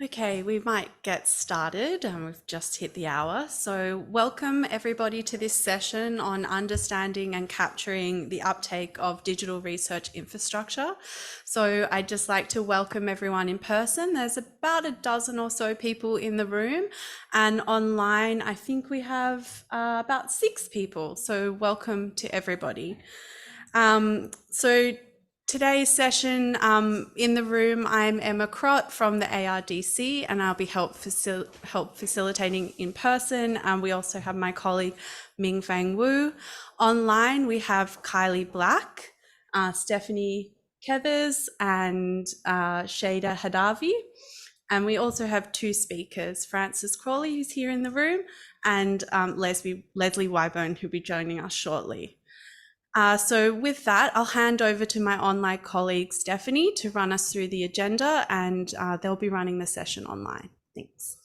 Okay, we might get started. We've just hit the hour. So, welcome everybody to this session on understanding and capturing the uptake of digital research infrastructure. So, I'd just like to welcome everyone in person. There's about a dozen or so people in the room, and online, I think we have about 6 people. So, welcome to everybody. So today's session in the room, I'm Emma Crott from the ARDC, and I'll be help facilitating in person. We also have my colleague Ming Fang Wu. Online, we have Kylie Black, Stephanie Kethers, and Shada Hadavi. And we also have 2 speakers, Frances Crawley, who's here in the room, and Leslie Wybone, who'll be joining us shortly. So with that, I'll hand over to my online colleague, Stephanie, to run us through the agenda, and they'll be running the session online. Thanks.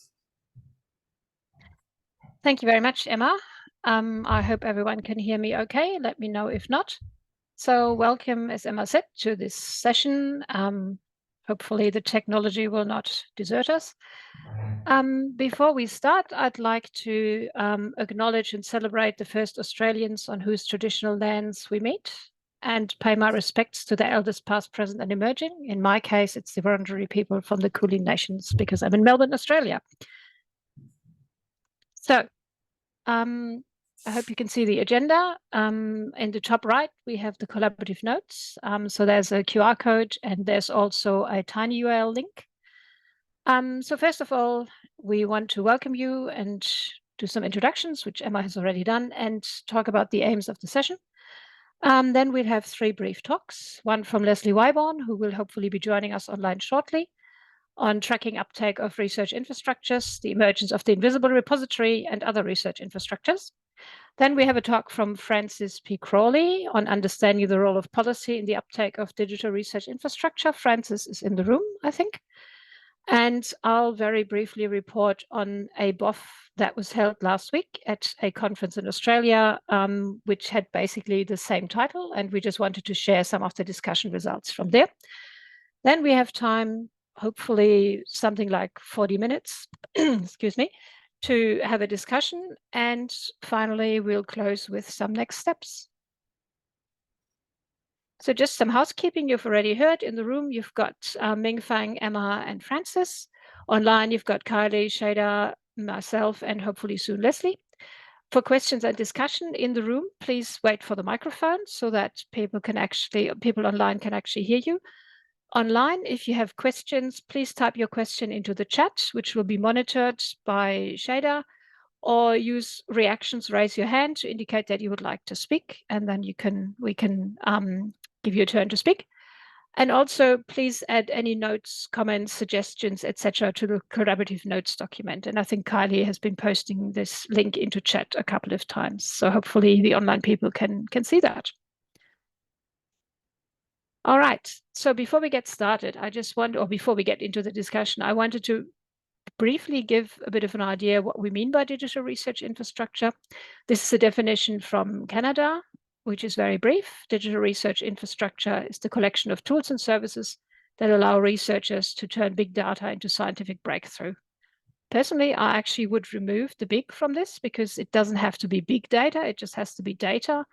Thank you very much, Emma. I hope everyone can hear me okay. Let me know if not. So welcome, as Emma said, to this session. Hopefully the technology will not desert us. Before we start, I'd like to acknowledge and celebrate the first Australians on whose traditional lands we meet, and pay my respects to the elders past, present, and emerging. In my case, it's the Wurundjeri people from the Kulin Nations, because I'm in Melbourne, Australia. So I hope you can see the agenda. In the top right, we have the collaborative notes. So there's a QR code and there's also a tiny URL link. So first of all, we want to welcome you and do some introductions, which Emma has already done, and talk about the aims of the session. Then we'll have 3 brief talks, one from Leslie Wybone, who will hopefully be joining us online shortly, on tracking uptake of research infrastructures, the emergence of the invisible repository, and other research infrastructures. Then we have a talk from Frances P. Crawley on understanding the role of policy in the uptake of digital research infrastructure. Frances is in the room, I think. And I'll very briefly report on a BoF that was held last week at a conference in Australia, which had basically the same title, and we just wanted to share some of the discussion results from there. Then we have time, hopefully something like 40 minutes, excuse me, to have a discussion. And finally, we'll close with some next steps. So just some housekeeping. You've already heard in the room, you've got Ming Fang, Emma, and Frances. Online, you've got Kylie, Shada, myself, and hopefully soon Leslie. For questions and discussion in the room, please wait for the microphone so that people online can actually hear you. Online, if you have questions, please type your question into the chat, which will be monitored by Shada, or use reactions, raise your hand to indicate that you would like to speak, and then we can give you a turn to speak. And also, please add any notes, comments, suggestions, etc., to the collaborative notes document. And I think Kylie has been posting this link into chat a couple of times, so hopefully the online people can see that. All right, so before we get started, before we get into the discussion, I wanted to briefly give a bit of an idea what we mean by digital research infrastructure. This is a definition from Canada, which is very brief. Digital research infrastructure is the collection of tools and services that allow researchers to turn big data into scientific breakthrough. Personally, I actually would remove the big from this because it doesn't have to be big data, it just has to be data.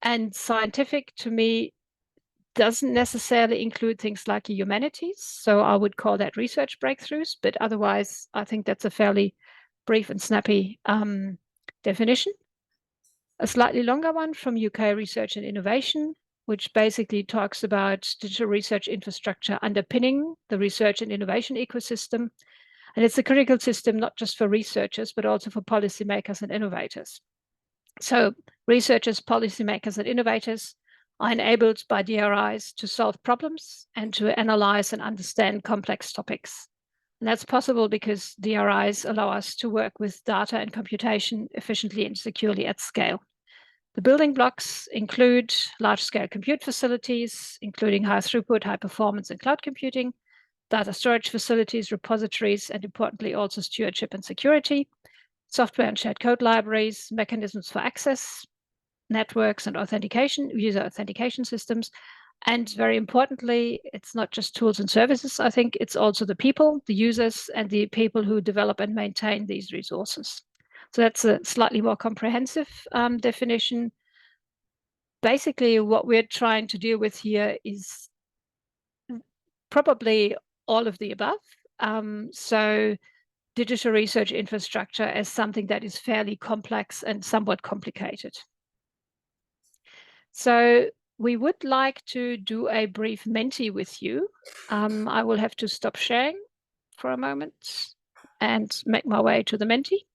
And scientific, to me, doesn't necessarily include things like humanities. So I would call that research breakthroughs, but otherwise, I think that's a fairly brief and snappy definition. A slightly longer one from UK Research and Innovation, which basically talks about digital research infrastructure underpinning the research and innovation ecosystem. And it's a critical system, not just for researchers, but also for policymakers and innovators. So researchers, policymakers, and innovators are enabled by DRIs to solve problems and to analyze and understand complex topics. And that's possible because DRIs allow us to work with data and computation efficiently and securely at scale. The building blocks include large-scale compute facilities, including high throughput, high performance, and cloud computing, data storage facilities, repositories, and importantly also stewardship and security, software and shared code libraries, mechanisms for access, networks and authentication, user authentication systems, And very importantly, it's not just tools and services. I think it's also the people, the users, and the people who develop and maintain these resources. So that's a slightly more comprehensive definition. Basically, what we're trying to deal with here is probably all of the above. So digital research infrastructure as something that is fairly complex and somewhat complicated. So we would like to do a brief Menti with you. I will have to stop sharing for a moment and make my way to the Menti.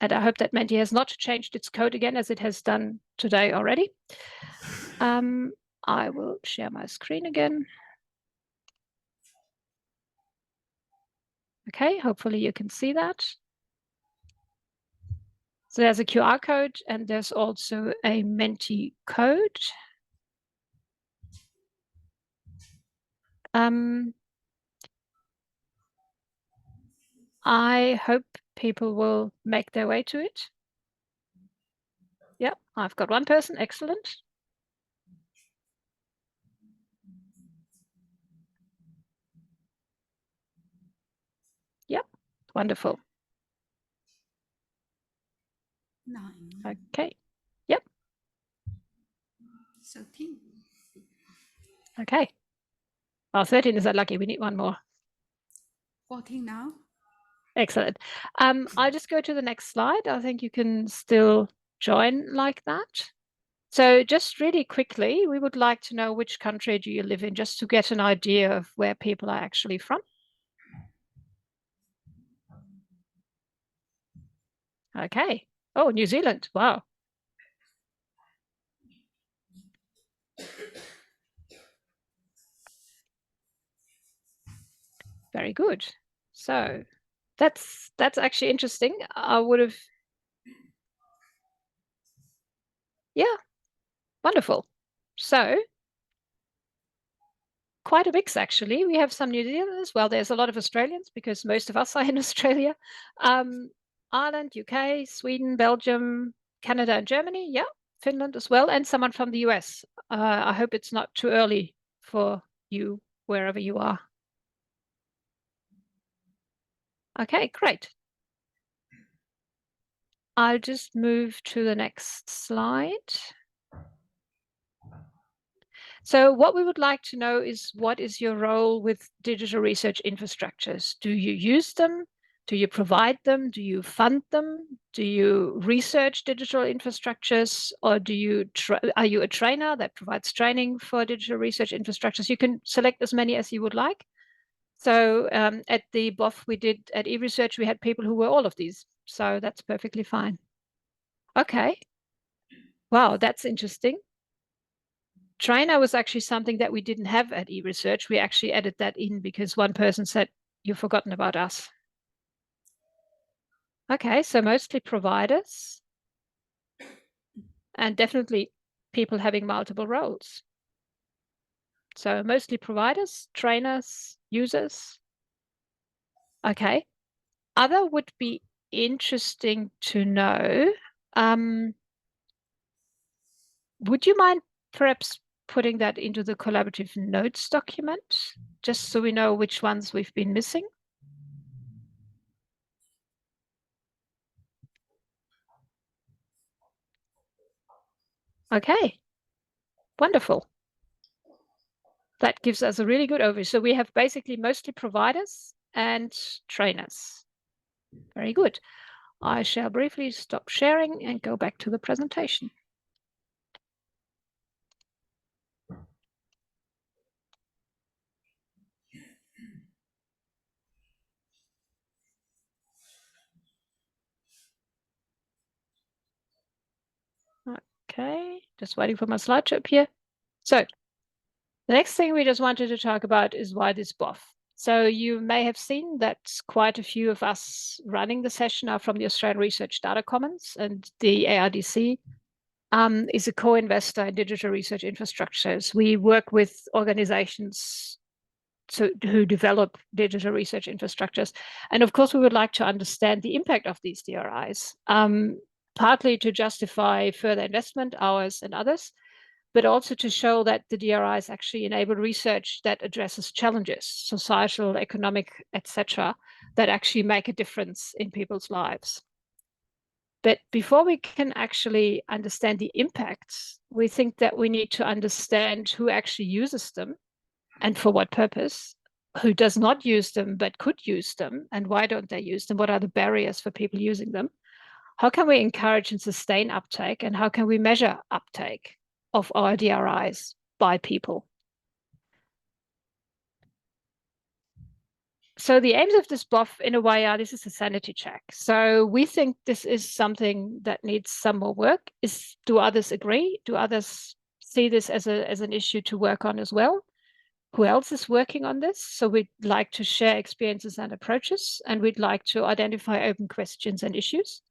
And I hope that Menti has not changed its code again as it has done today already. I will share my screen again. Okay, hopefully you can see that. So there's a QR code and there's also a Menti code. I hope people will make their way to it. Yep, I've got one person, excellent. Yep, wonderful. 9. Okay, yep. 13. Okay. Well, 13 is unlucky, we need one more. 14 now. Excellent. I'll just go to the next slide. I think you can still join like that. So just really quickly, we would like to know which country do you live in, just to get an idea of where people are actually from. Okay. Oh, New Zealand. Wow. Very good. So that's actually interesting. I would have, yeah, wonderful. So quite a mix, actually. We have some New Zealanders. Well, there's a lot of Australians because most of us are in Australia. Ireland, UK, Sweden, Belgium, Canada, and Germany. Yeah, Finland as well, and someone from the US. I hope it's not too early for you, wherever you are. Okay, great. I'll just move to the next slide. So what we would like to know is, what is your role with digital research infrastructures? Do you use them? Do you provide them? Do you fund them? Do you research digital infrastructures? Or are you a trainer that provides training for digital research infrastructures? You can select as many as you would like. So at the BoF we did at eResearch, we had people who were all of these. So that's perfectly fine. Okay. Wow, that's interesting. Trainer was actually something that we didn't have at eResearch. We actually added that in because one person said, "You've forgotten about us." Okay, so mostly providers and definitely people having multiple roles. So mostly providers, trainers, users. Okay. Other would be interesting to know. Would you mind perhaps putting that into the collaborative notes document, just so we know which ones we've been missing? Okay, wonderful. That gives us a really good overview. So we have basically mostly providers and trainers. Very good. I shall briefly stop sharing and go back to the presentation. Okay, just waiting for my slide to appear. So the next thing we just wanted to talk about is why this BoF. So you may have seen that quite a few of us running the session are from the Australian Research Data Commons, and the ARDC is a co-investor in digital research infrastructures. We work with organizations who develop digital research infrastructures. And of course, we would like to understand the impact of these DRIs. partly to justify further investment hours and others, but also to show that the DRIs actually enable research that addresses challenges, societal, economic, etc., that actually make a difference in people's lives. But before we can actually understand the impacts, we think that we need to understand who actually uses them and for what purpose, who does not use them but could use them, and why don't they use them? What are the barriers for people using them? How can we encourage and sustain uptake, and how can we measure uptake of our DRIs by people? So the aims of this BoF in a way are, this is a sanity check. So we think this is something that needs some more work. Do others agree? Do others see this as an issue to work on as well? Who else is working on this? So we'd like to share experiences and approaches, and we'd like to identify open questions and issues.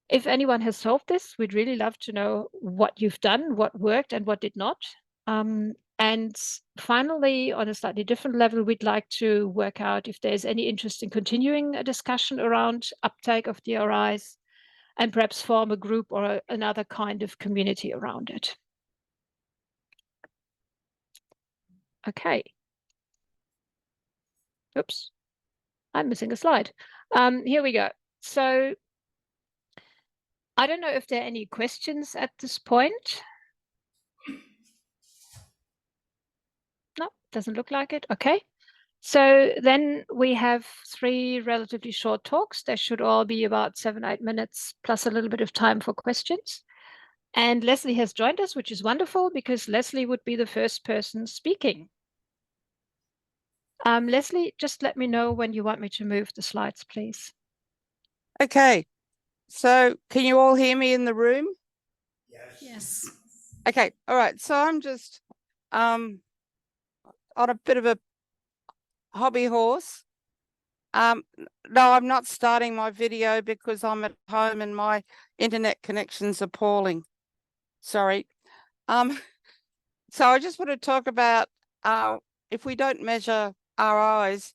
If anyone has solved this, we'd really love to know what you've done, what worked and what did not. And finally, on a slightly different level, we'd like to work out if there's any interest in continuing a discussion around uptake of DRIs, and perhaps form a group or another kind of community around it. Okay. Oops, I'm missing a slide. Here we go. So I don't know if there are any questions at this point. No, doesn't look like it. Okay. So then we have 3 relatively short talks. They should all be about 7-8 minutes, plus a little bit of time for questions. And Leslie has joined us, which is wonderful, because Leslie would be the first person speaking. Leslie, just let me know when you want me to move the slides, please. Okay, so can you all hear me in the room? Yes. Okay, all right. So I'm just on a bit of a hobby horse. No, I'm not starting my video because I'm at home and my internet connection's appalling. Sorry. So I just want to talk about if we don't measure RIs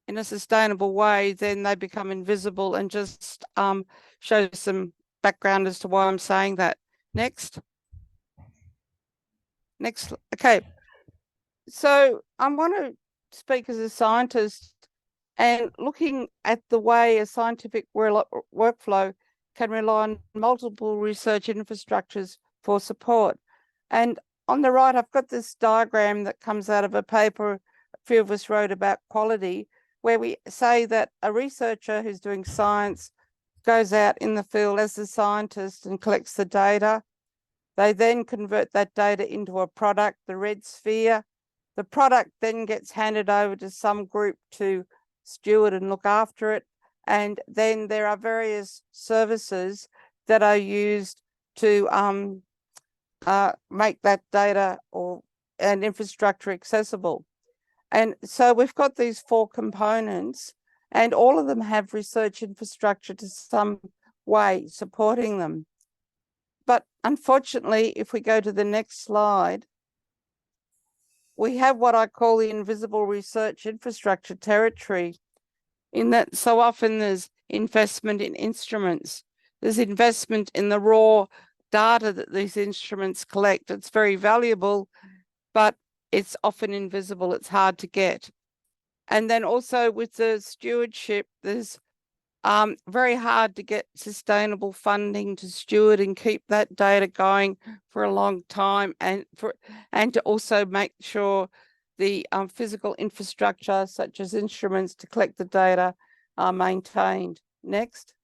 in a sustainable way, then they become invisible, and just show some background as to why I'm saying that. Next. Okay. So I want to speak as a scientist, and looking at the way a scientific workflow can rely on multiple research infrastructures for support. And on the right, I've got this diagram that comes out of a paper a few of us wrote about quality, where we say that a researcher who's doing science goes out in the field as a scientist and collects the data. They then convert that data into a product, the red sphere. The product then gets handed over to some group to steward and look after it. And then there are various services that are used to make that data and infrastructure accessible. And so we've got these 4 components, and all of them have research infrastructure to some way supporting them. But unfortunately, if we go to the next slide, we have what I call the invisible research infrastructure territory, in that so often there's investment in instruments. There's investment in the raw data that these instruments collect. It's very valuable, but it's often invisible. It's hard to get. And then also with the stewardship, there's very hard to get sustainable funding to steward and keep that data going for a long time, and to also make sure the physical infrastructure, such as instruments to collect the data, are maintained. Next.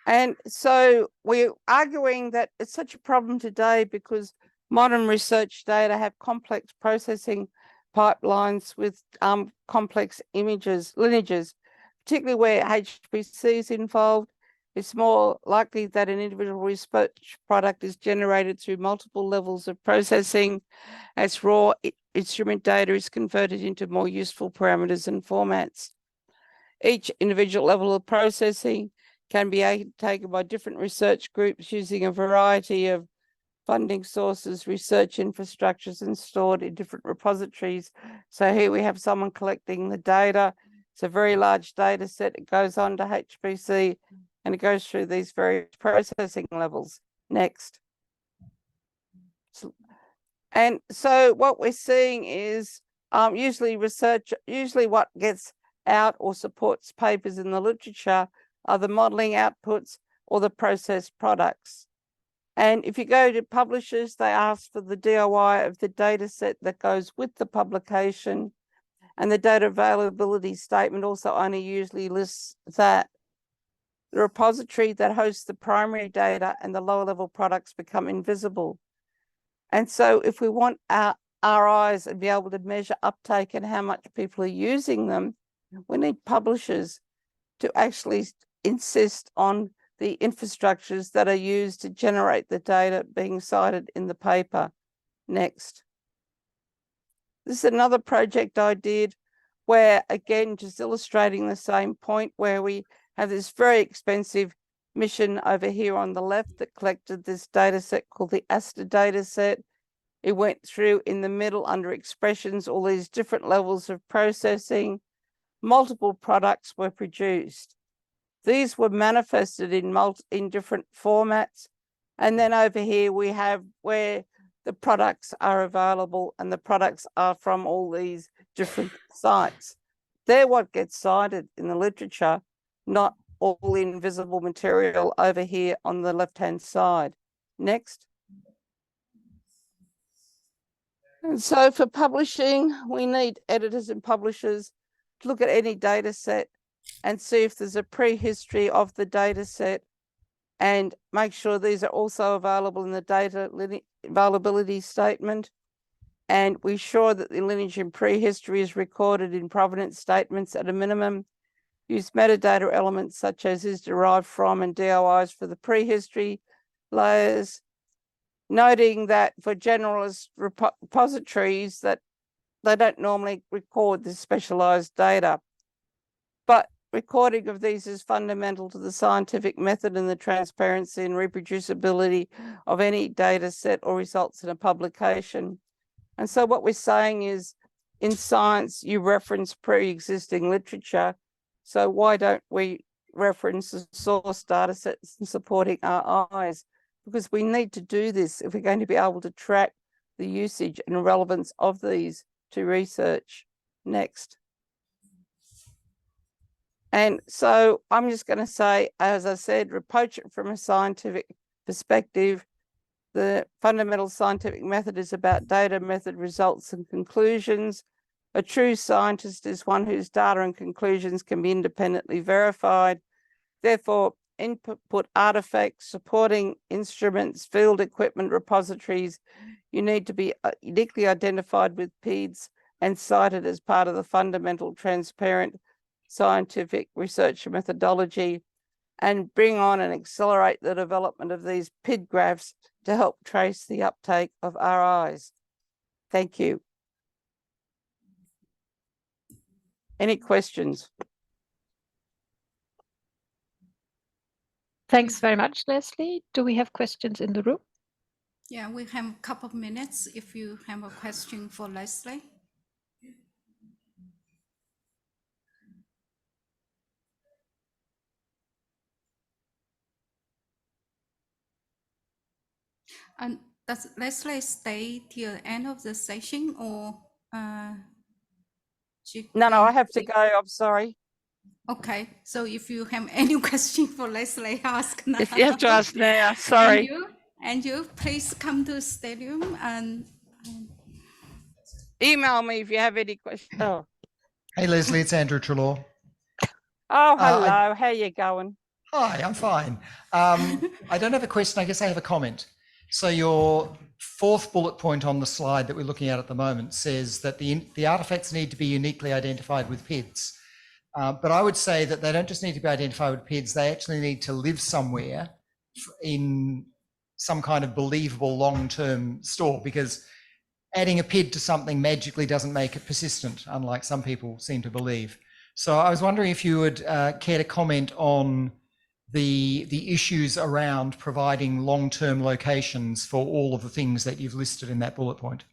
And so we're arguing that it's such a problem today because modern research data have complex processing pipelines with complex lineages, particularly where HPC is involved. It's more likely that an individual research product is generated through multiple levels of processing as raw instrument data is converted into more useful parameters and formats. Each individual level of processing can be taken by different research groups using a variety of funding sources, research infrastructures, and stored in different repositories. So here we have someone collecting the data. It's a very large data set. It goes on to HPC And it goes through these various processing levels. Next. And so what we're seeing is usually what gets out or supports papers in the literature are the modelling outputs or the processed products. And if you go to publishers, they ask for the DOI of the data set that goes with the publication. And the data availability statement also only usually lists that. The repository that hosts the primary data and the lower level products become invisible. And so if we want our RIs and be able to measure uptake and how much people are using them, we need publishers to actually insist on the infrastructures that are used to generate the data being cited in the paper. Next. This is another project I did where, again, just illustrating the same point, where we have this very expensive mission over here on the left that collected this data set called the ASTA data set. It went through in the middle under expressions, all these different levels of processing. Multiple products were produced. These were manifested in different formats. And then over here we have where the products are available, and the products are from all these different sites. They're what gets cited in the literature, not all invisible material over here on the left-hand side. Next. And so for publishing, we need editors and publishers to look at any data set and see if there's a prehistory of the data set, and make sure these are also available in the data availability statement. And we ensure that the lineage and prehistory is recorded in provenance statements at a minimum. Use metadata elements such as is derived from and DOIs for the prehistory layers, noting that for generalist repositories that they don't normally record this specialized data. But recording of these is fundamental to the scientific method and the transparency and reproducibility of any data set or results in a publication. And so what we're saying is, in science, you reference pre-existing literature. So why don't we reference the source data sets and supporting our eyes? Because we need to do this if we're going to be able to track the usage and relevance of these to research. Next. And so I'm just going to say, as I said, approach it from a scientific perspective. The fundamental scientific method is about data, method, results, and conclusions. A true scientist is one whose data and conclusions can be independently verified. Therefore, input artifacts, supporting instruments, field equipment, repositories, you need to be uniquely identified with PEDs and cited as part of the fundamental transparent scientific research methodology, and bring on and accelerate the development of these PID graphs to help trace the uptake of RIs. Thank you. Any questions? Thanks very much, Leslie. Do we have questions in the room? Yeah, we have a couple of minutes if you have a question for Leslie. And does Leslie stay till the end of the session, or No, I have to go. I'm sorry. Okay, so if you have any question for Leslie, ask now. If you have to ask now, sorry. And you please come to Stadium and email me if you have any questions. Oh, Hey, Leslie, it's Andrew Trelaw. hello. How you going? Hi, I'm fine. I don't have a question. I guess I have a comment. So your fourth bullet point on the slide that we're looking at the moment says that the artifacts need to be uniquely identified with PIDs. But I would say that they don't just need to be identified with PIDs, they actually need to live somewhere in some kind of believable long-term store, because adding a PID to something magically doesn't make it persistent, unlike some people seem to believe. So I was wondering if you would care to comment on the issues around providing long-term locations for all of the things that you've listed in that bullet point.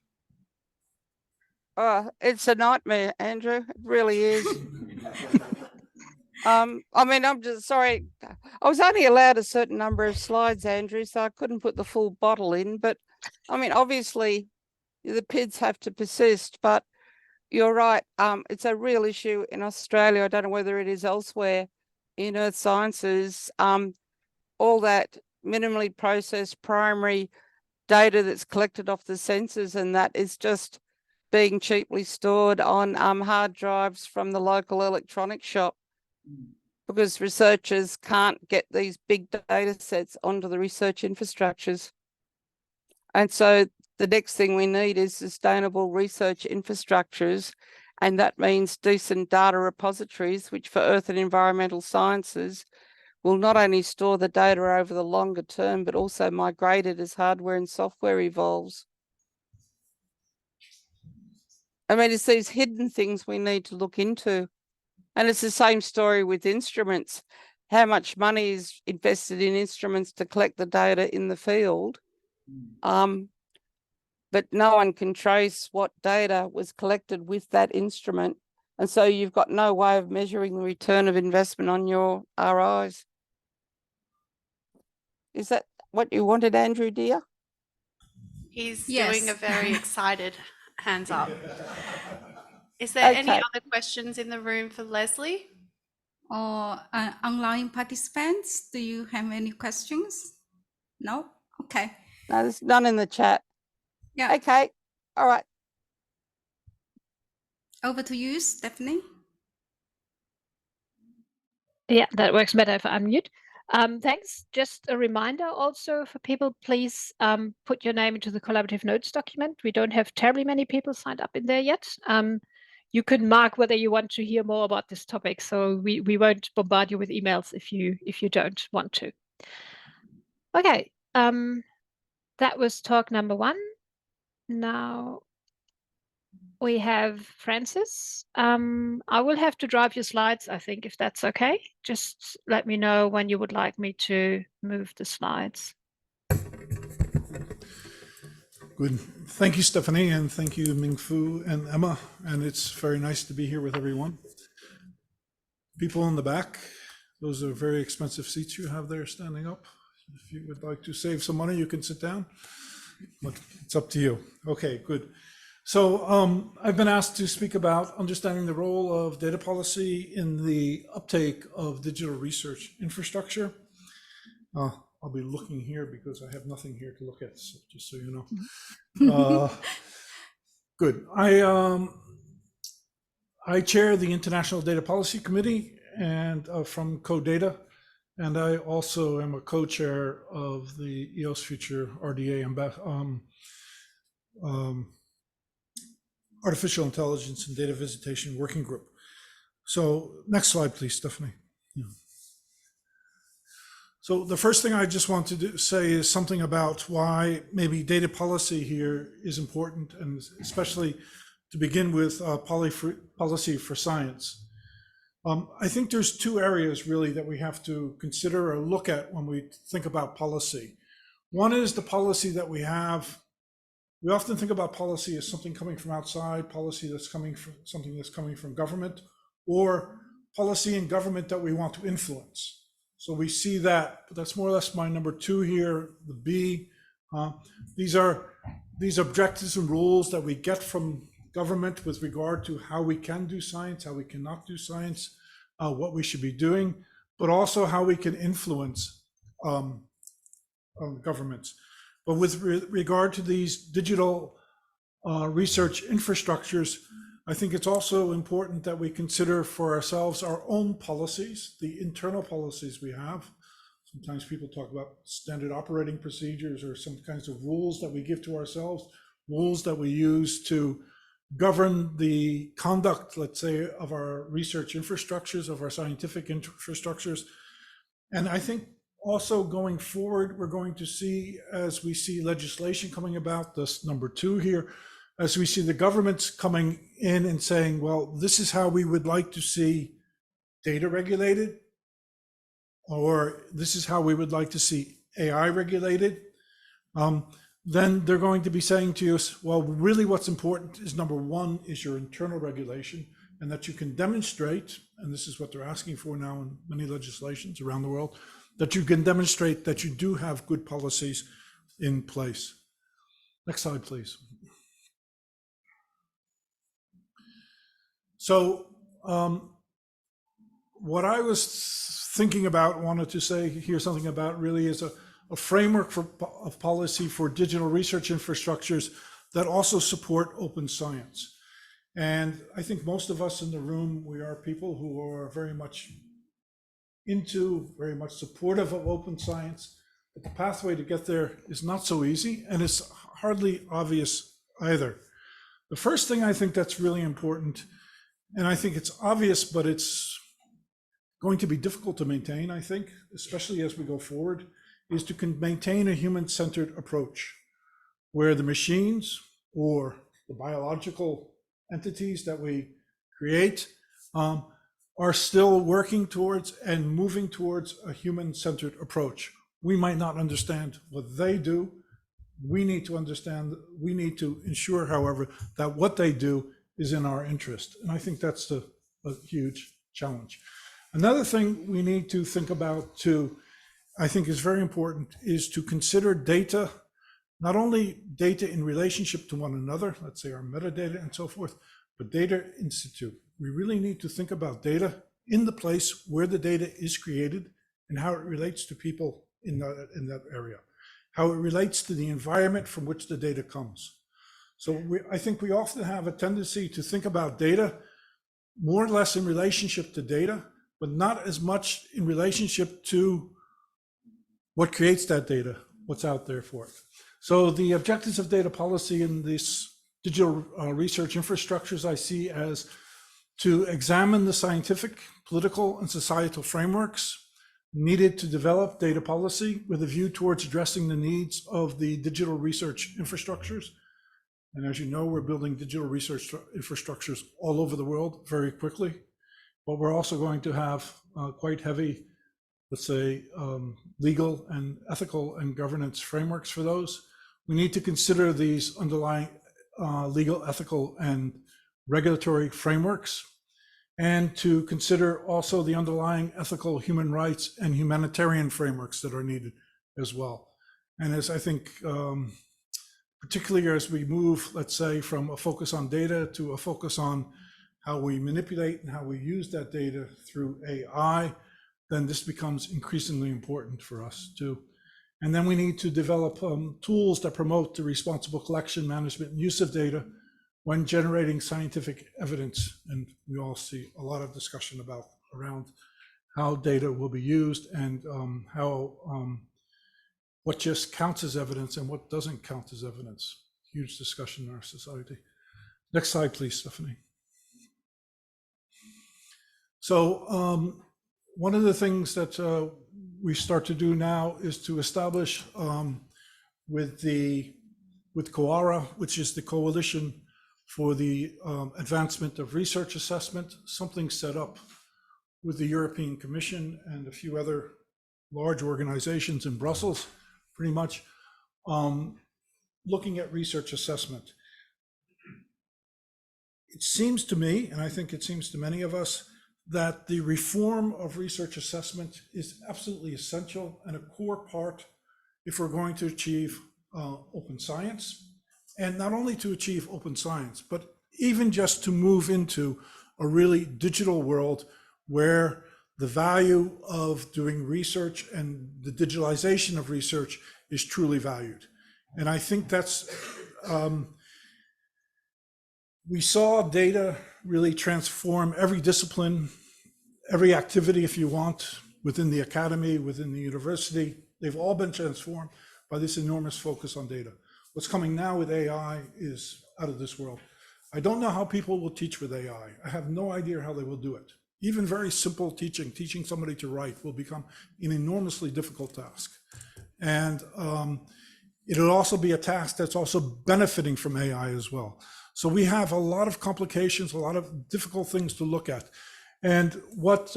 It's a nightmare, Andrew. It really is. I mean, I'm just sorry. I was only allowed a certain number of slides, Andrew, so I couldn't put the full bottle in. But I mean, obviously, the PIDs have to persist. But you're right. It's a real issue in Australia. I don't know whether it is elsewhere in earth sciences. All that minimally processed primary data that's collected off the sensors, and that is just being cheaply stored on hard drives from the local electronics shop, because researchers can't get these big data sets onto the research infrastructures. And so the next thing we need is sustainable research infrastructures, and that means decent data repositories, which for earth and environmental sciences will not only store the data over the longer term, but also migrate it as hardware and software evolves. I mean, it's these hidden things we need to look into. And it's the same story with instruments. How much money is invested in instruments to collect the data in the field? But no one can trace what data was collected with that instrument. And so you've got no way of measuring the return of investment on your RIs. Is that what you wanted, Andrew, dear? He's Yes. doing a very excited hands up. Is there any Okay. other questions in the room for Leslie? Or online participants, do you have any questions? No? Okay. No, there's none in the chat. Yeah. Okay. All right. Over to you, Stephanie. Yeah, that works better if I unmute. Thanks. Just a reminder also for people, please put your name into the collaborative notes document. We don't have terribly many people signed up in there yet. You could mark whether you want to hear more about this topic, so we won't bombard you with emails if you don't want to. Okay, that was talk number 1. Now we have Francis. I will have to drive your slides, I think, if that's okay. Just let me know when you would like me to move the slides. Good. Thank you, Stephanie, and thank you, Ming-Fu and Emma. And it's very nice to be here with everyone. People in the back, those are very expensive seats you have there standing up. If you would like to save some money, you can sit down, but it's up to you. Okay, good. So I've been asked to speak about understanding the role of data policy in the uptake of digital research infrastructure. I'll be looking here because I have nothing here to look at, so just so you know. Good. I chair the International Data Policy Committee and from CoData, and I also am a co-chair of the EOS Future RDA Artificial Intelligence and Data Visitation Working Group. So next slide, please, Stephanie. Yeah. So the first thing I just want to say is something about why maybe data policy here is important, and especially to begin with policy for science. I think there's 2 areas really that we have to consider or look at when we think about policy. One is the policy that we have. We often think about policy as something coming from outside, policy that's coming from something that's coming from government, or policy in government that we want to influence. So we see that, but that's more or less my number 2 here, the B. These are these objectives and rules that we get from government with regard to how we can do science, how we cannot do science, what we should be doing, but also how we can influence governments. But with regard to these digital research infrastructures, I think it's also important that we consider for ourselves our own policies, the internal policies we have. Sometimes people talk about standard operating procedures or some kinds of rules that we give to ourselves, rules that we use to govern the conduct, let's say, of our research infrastructures, of our scientific infrastructures. And I think also going forward, we're going to see, as we see legislation coming about, this number 2 here, as we see the governments coming in and saying, well, this is how we would like to see data regulated, or this is how we would like to see AI regulated, then they're going to be saying to us, well, really what's important is number 1 is your internal regulation, and that you can demonstrate, and this is what they're asking for now in many legislations around the world, that you can demonstrate that you do have good policies in place. Next slide, please. So what I was thinking about, wanted to say here something about really is a framework of policy for digital research infrastructures that also support open science. And I think most of us in the room, we are people who are very much very much supportive of open science, but the pathway to get there is not so easy, and it's hardly obvious either. The first thing I think that's really important, and I think it's obvious, but it's going to be difficult to maintain, I think, especially as we go forward, is to maintain a human-centered approach where the machines or the biological entities that we create are still working towards and moving towards a human-centered approach. We might not understand what they do. We need to understand, we need to ensure, however, that what they do is in our interest. And I think that's a huge challenge. Another thing we need to think about too, I think is very important, is to consider data, not only data in relationship to one another, let's say our metadata and so forth, but data institute. We really need to think about data in the place where the data is created and how it relates to people in that area, how it relates to the environment from which the data comes. So I think we often have a tendency to think about data more or less in relationship to data, but not as much in relationship to what creates that data, what's out there for it. So the objectives of data policy in this digital research infrastructures I see as to examine the scientific, political, and societal frameworks needed to develop data policy with a view towards addressing the needs of the digital research infrastructures. And as you know, we're building digital research infrastructures all over the world very quickly, but we're also going to have quite heavy, let's say, legal and ethical and governance frameworks for those. We need to consider these underlying legal, ethical, and regulatory frameworks, and to consider also the underlying ethical, human rights, and humanitarian frameworks that are needed as well. And as I think, particularly as we move, let's say, from a focus on data to a focus on how we manipulate and how we use that data through AI, then this becomes increasingly important for us too. And then we need to develop tools that promote the responsible collection, management, and use of data when generating scientific evidence. And we all see a lot of discussion around how data will be used and what just counts as evidence and what doesn't count as evidence. Huge discussion in our society. Next slide, please, Stephanie. So one of the things that we start to do now is to establish with COARA, which is the Coalition for the Advancement of Research Assessment, something set up with the European Commission and a few other large organizations in Brussels, pretty much looking at research assessment. It seems to me, and I think it seems to many of us, that the reform of research assessment is absolutely essential and a core part if we're going to achieve open science, and not only to achieve open science, but even just to move into a really digital world where the value of doing research and the digitalization of research is truly valued. And I think that's, we saw data really transform every discipline, every activity, if you want, within the academy, within the university. They've all been transformed by this enormous focus on data. What's coming now with AI is out of this world. I don't know how people will teach with AI. I have no idea how they will do it. Even very simple teaching somebody to write will become an enormously difficult task. And it'll also be a task that's also benefiting from AI as well. So we have a lot of complications, a lot of difficult things to look at. And what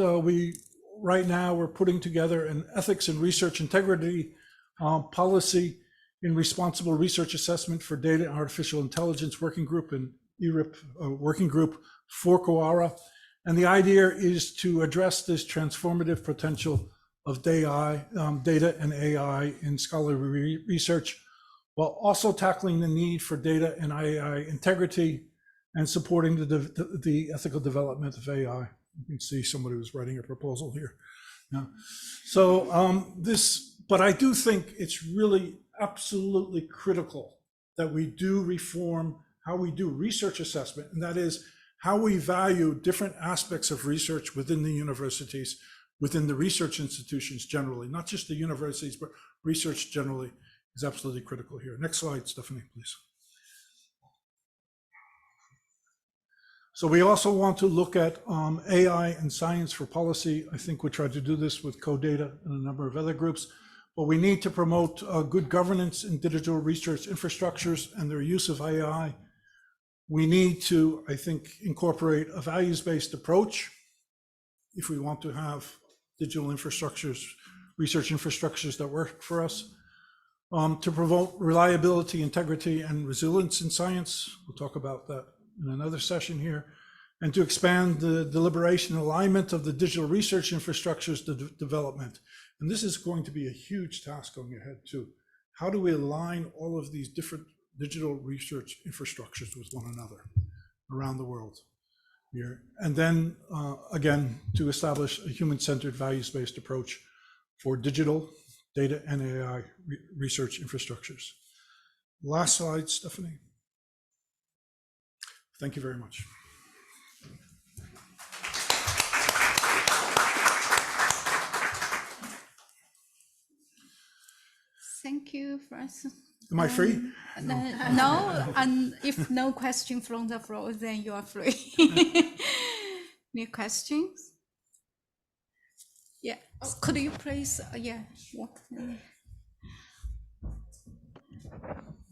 right now we're putting together an ethics and research integrity policy in responsible research assessment for data and artificial intelligence working group in ERIP working group for Koara. And the idea is to address this transformative potential of data and AI in scholarly research, while also tackling the need for data and AI integrity and supporting the ethical development of AI. You can see somebody was writing a proposal here. Yeah. So but I do think it's really absolutely critical that we do reform how we do research assessment, and that is how we value different aspects of research within the universities, within the research institutions generally, not just the universities, but research generally is absolutely critical here. Next slide, Stephanie, please. So we also want to look at AI and science for policy. I think we tried to do this with CoData and a number of other groups, but we need to promote good governance in digital research infrastructures and their use of AI. We need to, I think, incorporate a values-based approach if we want to have digital infrastructures, research infrastructures that work for us, to promote reliability, integrity, and resilience in science. We'll talk about that in another session here, and to expand the deliberation and alignment of the digital research infrastructures development. And this is going to be a huge task going ahead too. How do we align all of these different digital research infrastructures with one another around the world here? And then again, to establish a human-centered values-based approach for digital data and AI research infrastructures. Last slide, Stephanie. Thank you very much. Thank you, Francis. Am I free? No, and if no question from the floor, then you are free. Any questions? Yeah, could you please, yeah.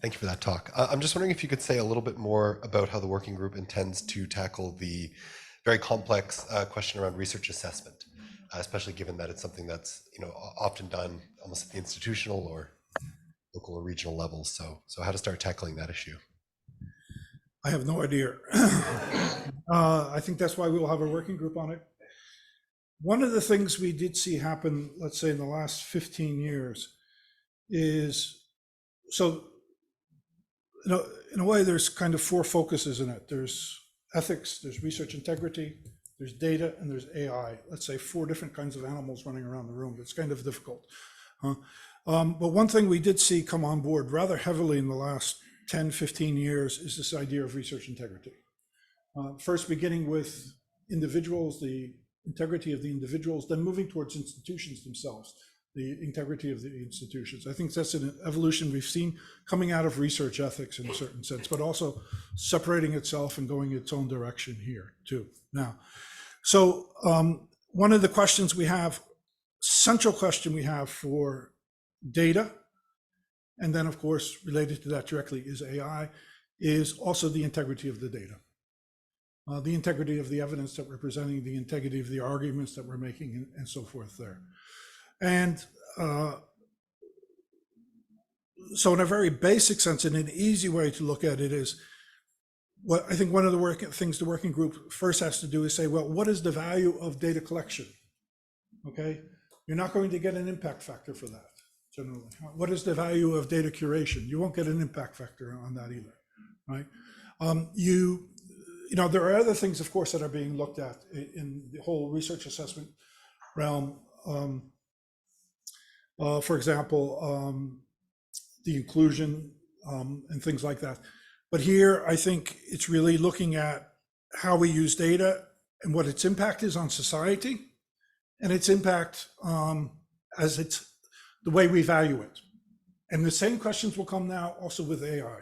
Thank you for that talk. I'm just wondering if you could say a little bit more about how the working group intends to tackle the very complex question around research assessment, especially given that it's something that's often done almost at the institutional or local or regional levels. So how to start tackling that issue? I have no idea. I think that's why we'll have a working group on it. One of the things we did see happen, let's say in the last 15 years, is so in a way there's kind of four focuses in it. There's ethics, there's research integrity, there's data, and there's AI. Let's say four different kinds of animals running around the room. It's kind of difficult. But one thing we did see come on board rather heavily in the last 10, 15 years is this idea of research integrity. First beginning with individuals, the integrity of the individuals, then moving towards institutions themselves, the integrity of the institutions. I think that's an evolution we've seen coming out of research ethics in a certain sense, but also separating itself and going its own direction here too. Now, so one of the questions we have, central question we have for data, and then of course related to that directly is AI, is also the integrity of the data. The integrity of the evidence that we're presenting, the integrity of the arguments that we're making, and so forth there. And so in a very basic sense, and an easy way to look at it is, what I think one of the things the working group first has to do is say, well, what is the value of data collection? Okay, you're not going to get an impact factor for that generally. What is the value of data curation? You won't get an impact factor on that either, right? You know, there are other things, of course, that are being looked at in the whole research assessment realm. For example, the inclusion and things like that. But here, I think it's really looking at how we use data and what its impact is on society, and its impact as it's the way we value it. And the same questions will come now also with AI.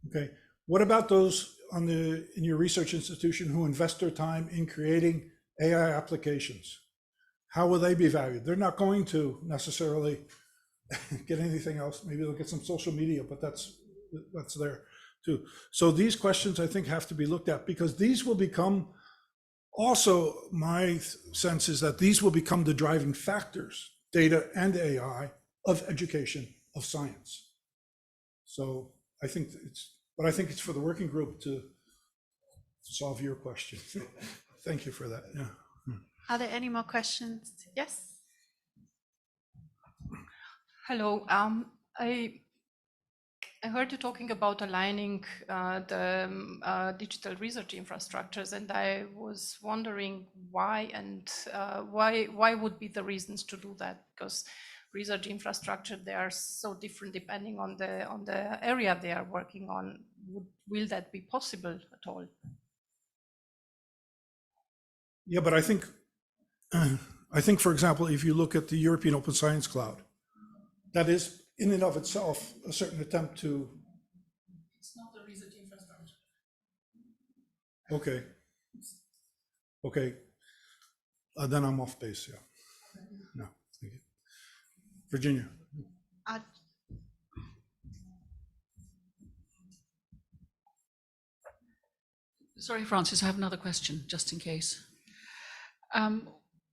Okay, what about those in your research institution who invest their time in creating AI applications? How will they be valued? They're not going to necessarily get anything else. Maybe they'll get some social media, but that's there too. So these questions, I think, have to be looked at, because these will become, also my sense is that these will become the driving factors, data and AI, of education, of science. So I think But I think it's for the working group to solve your question. Thank you for that. Yeah. Are there any more questions? Yes. Hello. I heard you talking about aligning the digital research infrastructures, and I was wondering why and why would be the reasons to do that? Because research infrastructure, they are so different depending on the area they are working on. Will that be possible at all? Yeah, but I think, for example, if you look at the European Open Science Cloud, that is in and of itself a certain attempt to. It's not a research infrastructure. Okay. Okay. Then I'm off base. Yeah. No. Thank you. Virginia. Sorry, Francis, I have another question, just in case.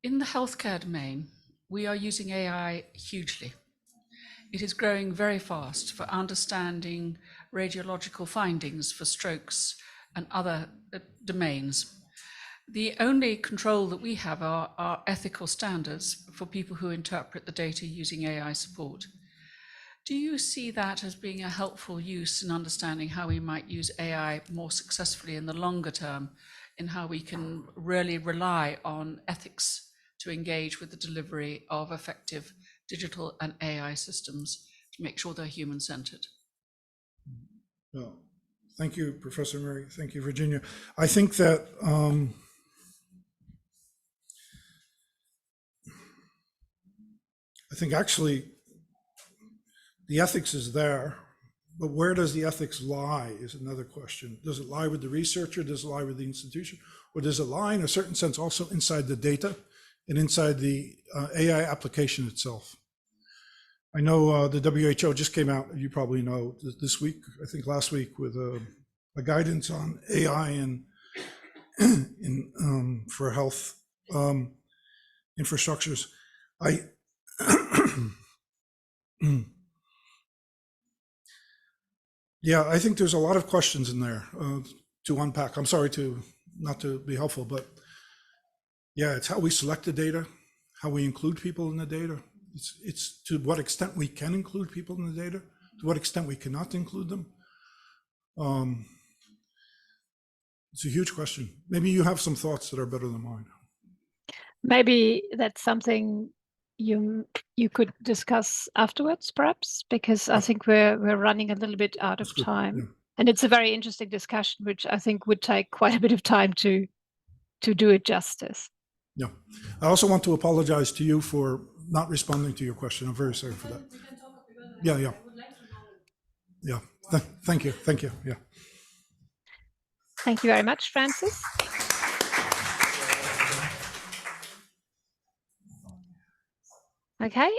In the healthcare domain, we are using AI hugely. It is growing very fast for understanding radiological findings for strokes and other domains. The only control that we have are ethical standards for people who interpret the data using AI support. Do you see that as being a helpful use in understanding how we might use AI more successfully in the longer term, in how we can really rely on ethics to engage with the delivery of effective digital and AI systems to make sure they're human-centered? Well, thank you, Professor Mary. Thank you, Virginia. I think that actually the ethics is there, but where does the ethics lie is another question. Does it lie with the researcher? Does it lie with the institution? Or does it lie in a certain sense also inside the data and inside the AI application itself? I know the WHO just came out, you probably know, this week, I think last week, with a guidance on AI for health infrastructures. Yeah, I think there's a lot of questions in there to unpack. I'm sorry not to be helpful, but yeah, it's how we select the data, how we include people in the data. It's to what extent we can include people in the data, to what extent we cannot include them. It's a huge question. Maybe you have some thoughts that are better than mine. Maybe that's something you could discuss afterwards, perhaps, because I think we're running a little bit out of time. Yeah. And it's a very interesting discussion, which I think would take quite a bit of time to do it justice. Yeah. I also want to apologize to you for not responding to your question. I'm very sorry for that. We can talk about it. Yeah. I would like to know. Yeah. Thank you. Thank you. Yeah. Thank you very much, Francis. Okay,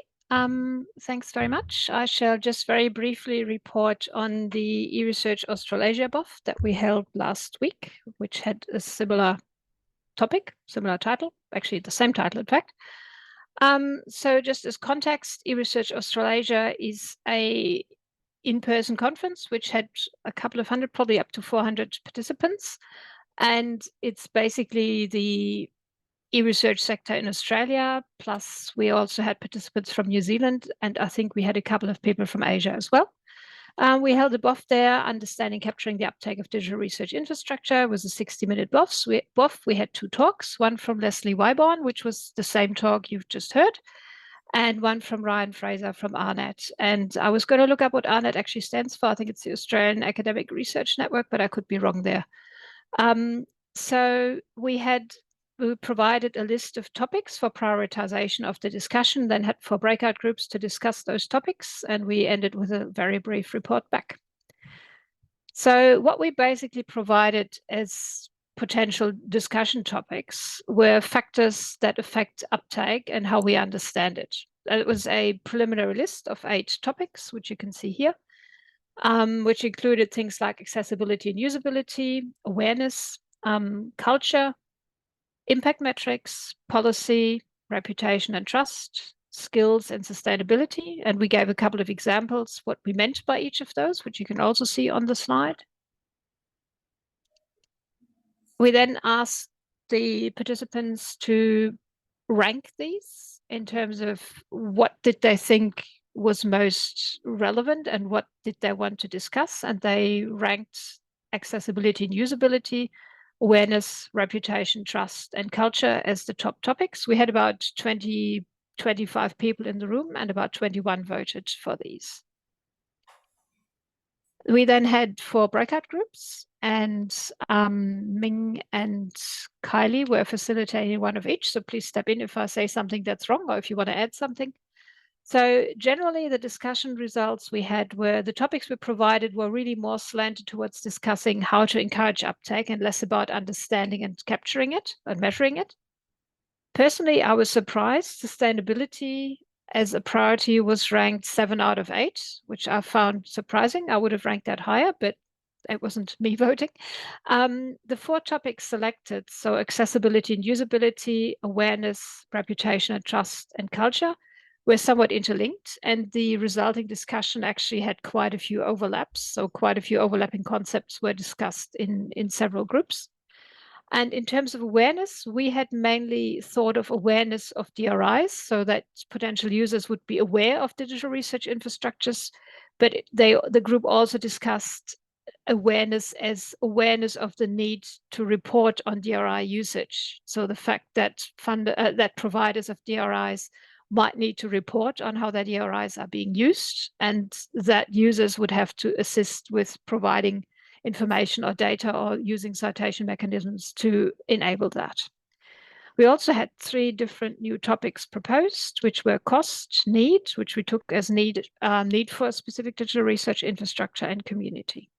thanks very much. I shall just very briefly report on the eResearch Australasia BoF that we held last week, which had a similar topic, similar title, actually the same title, in fact. So just as context, eResearch Australasia is a in-person conference which had a couple of hundred, probably up to 400 participants. And it's basically the e-research sector in Australia, plus we also had participants from New Zealand, and I think we had a couple of people from Asia as well. We held a BoF there, Understanding Capturing the Uptake of Digital Research Infrastructure. It was a 60-minute BoF. We had two talks, one from Leslie Wyborn, which was the same talk you've just heard, and one from Ryan Fraser from AARNet. And I was going to look up what AARNet actually stands for. I think it's the Australian Academic Research Network, but I could be wrong there. So we provided a list of topics for prioritization of the discussion, then had 4 breakout groups to discuss those topics, and we ended with a very brief report back. So what we basically provided as potential discussion topics were factors that affect uptake and how we understand it. It was a preliminary list of 8 topics, which you can see here, which included things like accessibility and usability, awareness, culture, impact metrics, policy, reputation and trust, skills and sustainability. And we gave a couple of examples what we meant by each of those, which you can also see on the slide. We then asked the participants to rank these in terms of what did they think was most relevant and what did they want to discuss. And they ranked accessibility and usability, awareness, reputation, trust, and culture as the top topics. We had about 25 people in the room and about 21 voted for these. We then had 4 breakout groups, and Ming and Kylie were facilitating one of each. So please step in if I say something that's wrong or if you want to add something. So generally, the discussion results we had were the topics we provided were really more slanted towards discussing how to encourage uptake and less about understanding and capturing it and measuring it. Personally, I was surprised sustainability as a priority was ranked 7 out of 8, which I found surprising. I would have ranked that higher, but it wasn't me voting. The 4 topics selected, so accessibility and usability, awareness, reputation and trust, and culture, were somewhat interlinked, and the resulting discussion actually had quite a few overlaps. So quite a few overlapping concepts were discussed in several groups. And in terms of awareness, we had mainly thought of awareness of DRIs, so that potential users would be aware of digital research infrastructures, but the group also discussed awareness as awareness of the need to report on DRI usage. So the fact that that providers of DRIs might need to report on how their DRIs are being used, and that users would have to assist with providing information or data or using citation mechanisms to enable that. We also had 3 different new topics proposed, which were cost, need, which we took as need for a specific digital research infrastructure, and community.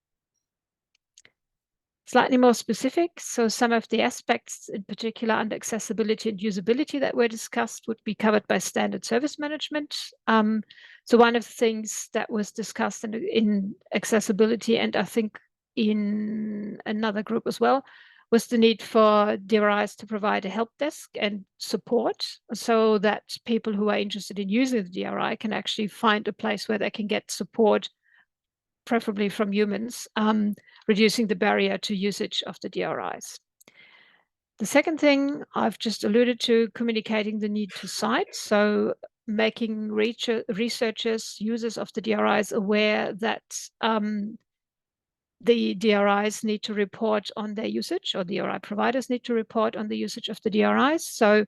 Slightly more specific, so some of the aspects in particular under accessibility and usability that were discussed would be covered by standard service management. So one of the things that was discussed in accessibility, and I think in another group as well, was the need for DRIs to provide a help desk and support so that people who are interested in using the DRI can actually find a place where they can get support, preferably from humans, reducing the barrier to usage of the DRIs. The second thing I've just alluded to, communicating the need to cite. So making researchers, users of the DRIs aware that the DRIs need to report on their usage, or DRI providers need to report on the usage of the DRIs. So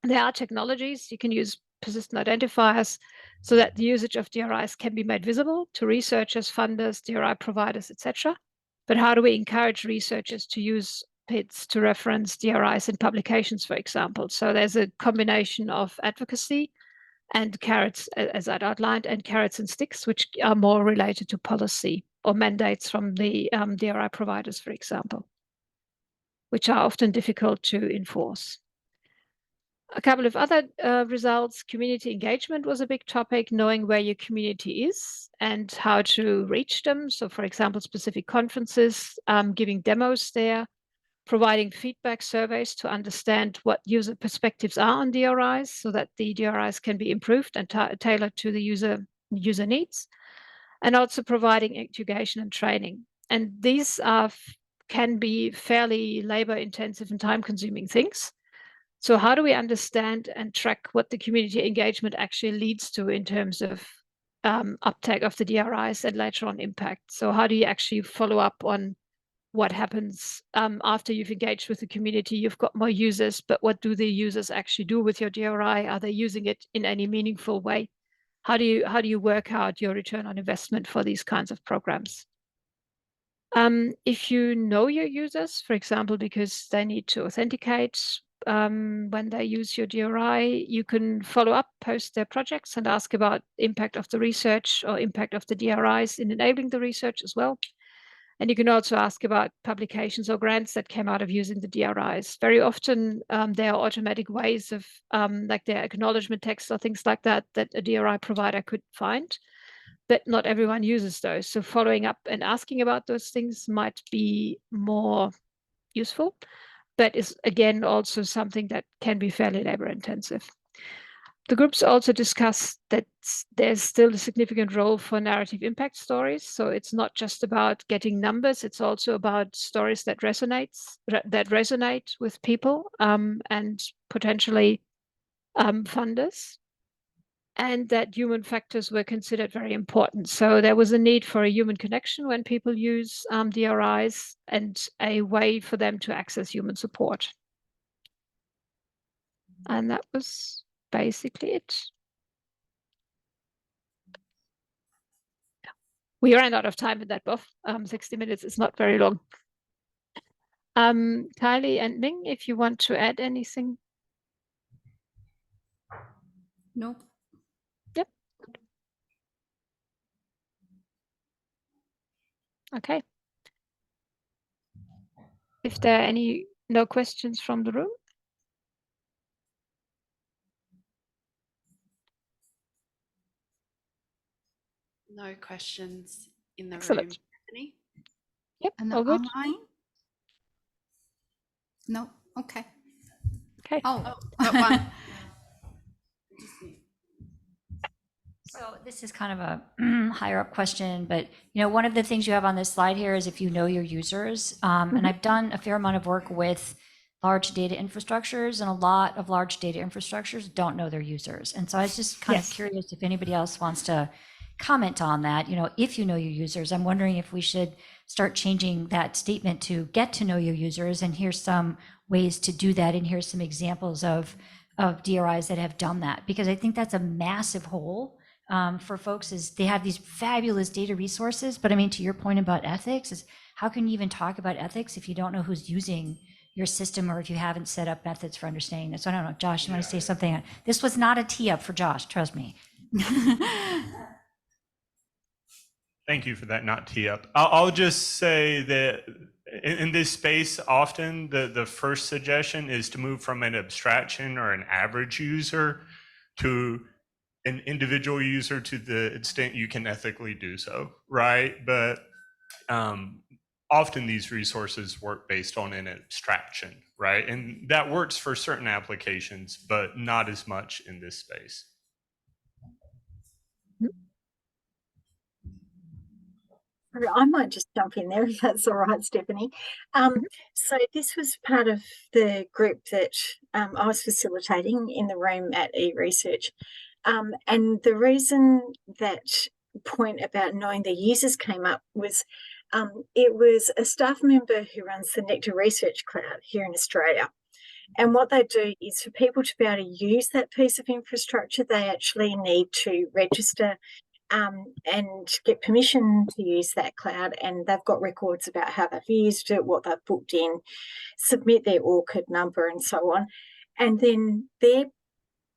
there are technologies, you can use persistent identifiers so that the usage of DRIs can be made visible to researchers, funders, DRI providers, etc. But how do we encourage researchers to use PIDs to reference DRIs in publications, for example? So there's a combination of advocacy and carrots, as I'd outlined, and carrots and sticks, which are more related to policy or mandates from the DRI providers, for example, which are often difficult to enforce. A couple of other results, community engagement was a big topic, knowing where your community is and how to reach them. So for example, specific conferences, giving demos there, providing feedback surveys to understand what user perspectives are on DRIs so that the DRIs can be improved and tailored to the user needs, and also providing education and training. And these can be fairly labor intensive and time consuming things. So how do we understand and track what the community engagement actually leads to in terms of uptake of the DRIs and later on impact? So how do you actually follow up on what happens after you've engaged with the community? You've got more users, but what do the users actually do with your DRI? Are they using it in any meaningful way? How do you work out your return on investment for these kinds of programs? If you know your users, for example, because they need to authenticate when they use your DRI, you can follow up, post their projects and ask about impact of the research or impact of the DRIs in enabling the research as well. And you can also ask about publications or grants that came out of using the DRIs. Very often there are automatic ways of like their acknowledgement text or things like that that a DRI provider could find, but not everyone uses those. So following up and asking about those things might be more useful, but is again also something that can be fairly labor intensive. The groups also discussed that there's still a significant role for narrative impact stories. So it's not just about getting numbers, it's also about stories that resonate with people and potentially funders, and that human factors were considered very important. So there was a need for a human connection when people use DRIs and a way for them to access human support. And that was basically it. We ran out of time in that BoF. 60 minutes is not very long. Kylie and Ming, if you want to add anything. No. Yep. Okay. If there are no questions from the room. No questions in the Excellent. room, Stephanie. Yep, And all good. online? No. Okay. Okay. Oh, Got one. So this is kind of a higher up question, but one of the things you have on this slide here is if you know your users. And I've done a fair amount of work with large data infrastructures, and a lot of large data infrastructures don't know their users. And so I was just kind of curious if anybody else wants to comment on that. If you know your users, I'm wondering if we should start changing that statement to get to know your users, and here's some ways to do that, and here's some examples of DRIs that have done that, because I think that's a massive hole for folks. Is they have these fabulous data resources, but I mean, to your point about ethics, is how can you even talk about ethics if you don't know who's using your system, or if you haven't set up methods for understanding it? So I don't know, Josh, you want to say something? This was not a tee up for Josh, trust me. Thank you for that not tee up. I'll just say that in this space, often the first suggestion is to move from an abstraction or an average user to an individual user to the extent you can ethically do so, right? But often these resources work based on an abstraction, right? And that works for certain applications, but not as much in this space. I might just jump in there if that's all right, Stephanie. So this was part of the group that I was facilitating in the room at eResearch. And the reason that point about knowing the users came up was it was a staff member who runs the Nectar Research Cloud here in Australia. And what they do is, for people to be able to use that piece of infrastructure, they actually need to register and get permission to use that cloud, and they've got records about how they've used it, what they've booked in, submit their ORCID number and so on. And then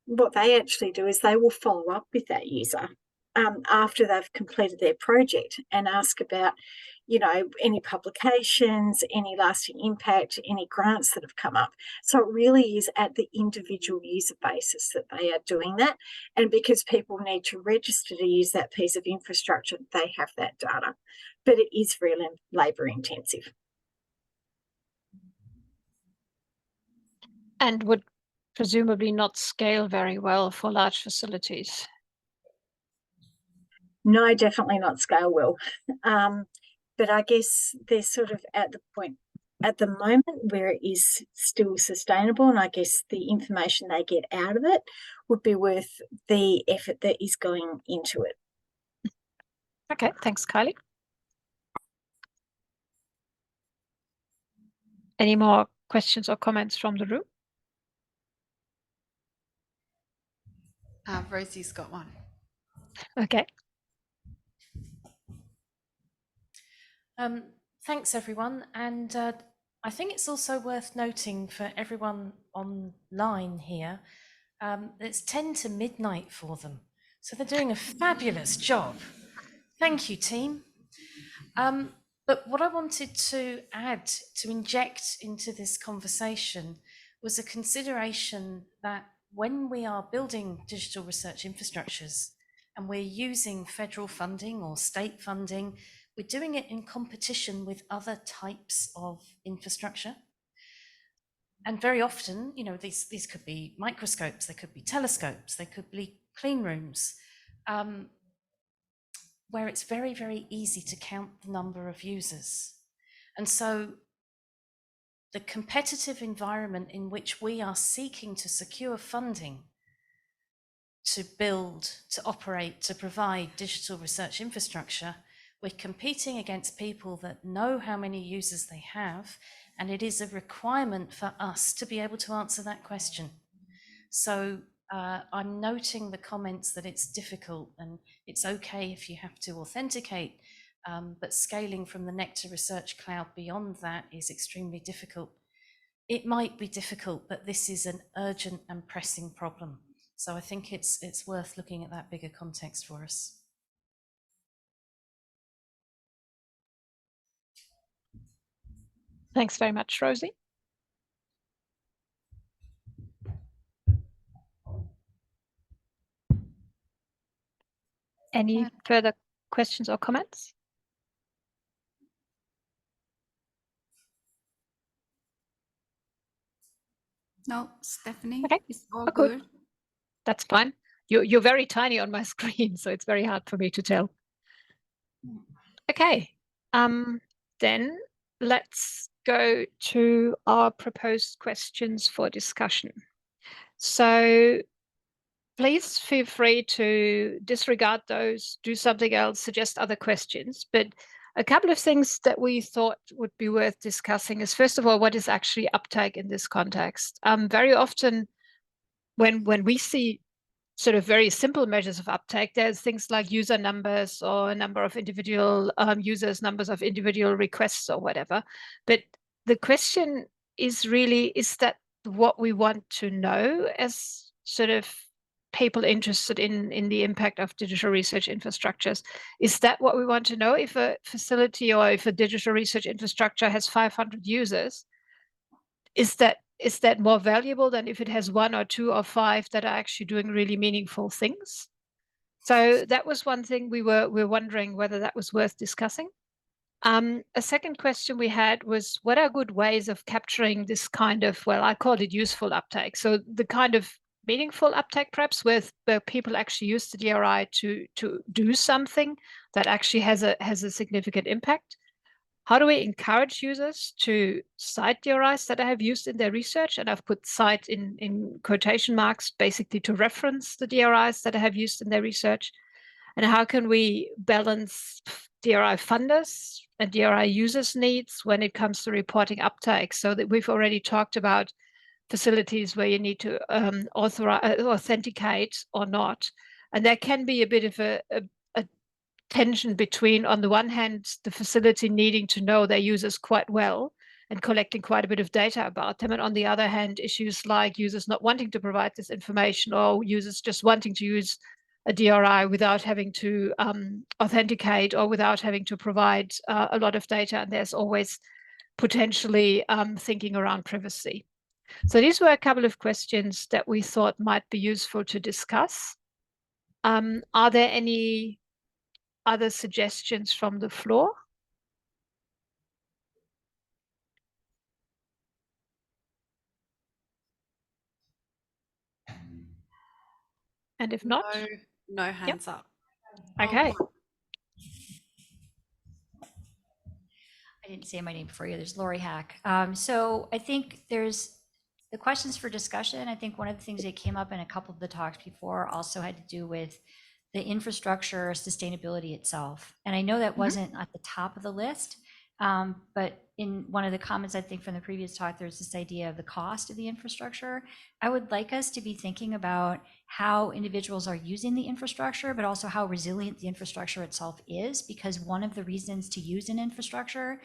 what they actually do is they will follow up with that user after they've completed their project and ask about, any publications, any lasting impact, any grants that have come up. So it really is at the individual user basis that they are doing that. And because people need to register to use that piece of infrastructure, they have that data. But it is really labour intensive. And would presumably not scale very well for large facilities. No, definitely not scale well. But I guess they're sort of at the point at the moment where it is still sustainable, and I guess the information they get out of it would be worth the effort that is going into it. Okay, thanks, Kylie. Any more questions or comments from the room? Rosie's got one. Okay. Thanks, everyone. And I think it's also worth noting for everyone online here, it's 10 to midnight for them. So they're doing a fabulous job. Thank you, team. But what I wanted to add, to inject into this conversation, was a consideration that when we are building digital research infrastructures and we're using federal funding or state funding, we're doing it in competition with other types of infrastructure. And very often, you know, these could be microscopes, they could be telescopes, they could be clean rooms, where it's very, very easy to count the number of users. And so the competitive environment in which we are seeking to secure funding to build, to operate, to provide digital research infrastructure, we're competing against people that know how many users they have, and it is a requirement for us to be able to answer that question. So I'm noting the comments that it's difficult and it's okay if you have to authenticate, but scaling from the Nectar Research Cloud beyond that is extremely difficult. It might be difficult, but this is an urgent and pressing problem. So I think it's worth looking at that bigger context for us. Thanks very much, Rosie. Any further questions or comments? No, Stephanie, Okay. it's all Oh, good. good. That's fine. You're very tiny on my screen, so it's very hard for me to tell. Okay, then let's go to our proposed questions for discussion. So please feel free to disregard those, do something else, suggest other questions. But a couple of things that we thought would be worth discussing is, first of all, what is actually uptake in this context? Very often when we see sort of very simple measures of uptake, there's things like user numbers or a number of individual users, numbers of individual requests or whatever. But the question is really, is that what we want to know as sort of people interested in the impact of digital research infrastructures? Is that what we want to know? If a facility or if a digital research infrastructure has 500 users, is that more valuable than if it has 1 or 2 or 5 that are actually doing really meaningful things? So that was one thing we were wondering whether that was worth discussing. A second question we had was, what are good ways of capturing this kind of, well, I called it useful uptake. So the kind of meaningful uptake, perhaps, where people actually use the DRI to do something that actually has a significant impact. How do we encourage users to cite DRIs that I have used in their research? And I've put cite in quotation marks, basically to reference the DRIs that I have used in their research. And how can we balance DRI funders and DRI users' needs when it comes to reporting uptake? So that we've already talked about facilities where you need to authenticate or not. And there can be a bit of a tension between, on the one hand, the facility needing to know their users quite well and collecting quite a bit of data about them, and on the other hand, issues like users not wanting to provide this information or users just wanting to use a DRI without having to authenticate or without having to provide a lot of data. And there's always potentially thinking around privacy. So these were a couple of questions that we thought might be useful to discuss. Are there any other suggestions from the floor? And if not, no hands up. Okay. I didn't say my name before you. There's Lori Hack. So I think there's the questions for discussion. I think one of the things that came up in a couple of the talks before also had to do with the infrastructure sustainability itself. And I know that wasn't at the top of the list, but in one of the comments, I think from the previous talk, there's this idea of the cost of the infrastructure. I would like us to be thinking about how individuals are using the infrastructure, but also how resilient the infrastructure itself is, because one of the reasons to use an infrastructure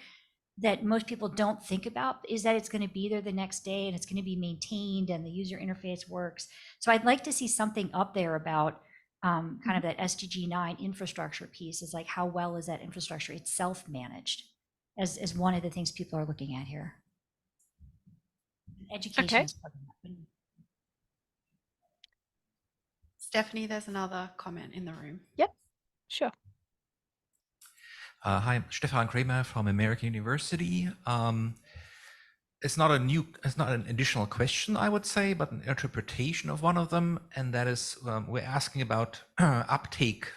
that most people don't think about is that it's going to be there the next day and it's going to be maintained and the user interface works. So I'd like to see something up there about kind of that SDG 9 infrastructure piece, is like, how well is that infrastructure itself managed, as one of the things people are looking at here. Education is part of that. Stephanie, there's another comment in the room. Yep, sure. Hi, I'm Stefan Kramer from American University. it's not an additional question, I would say, but an interpretation of one of them. And that is, we're asking about uptake,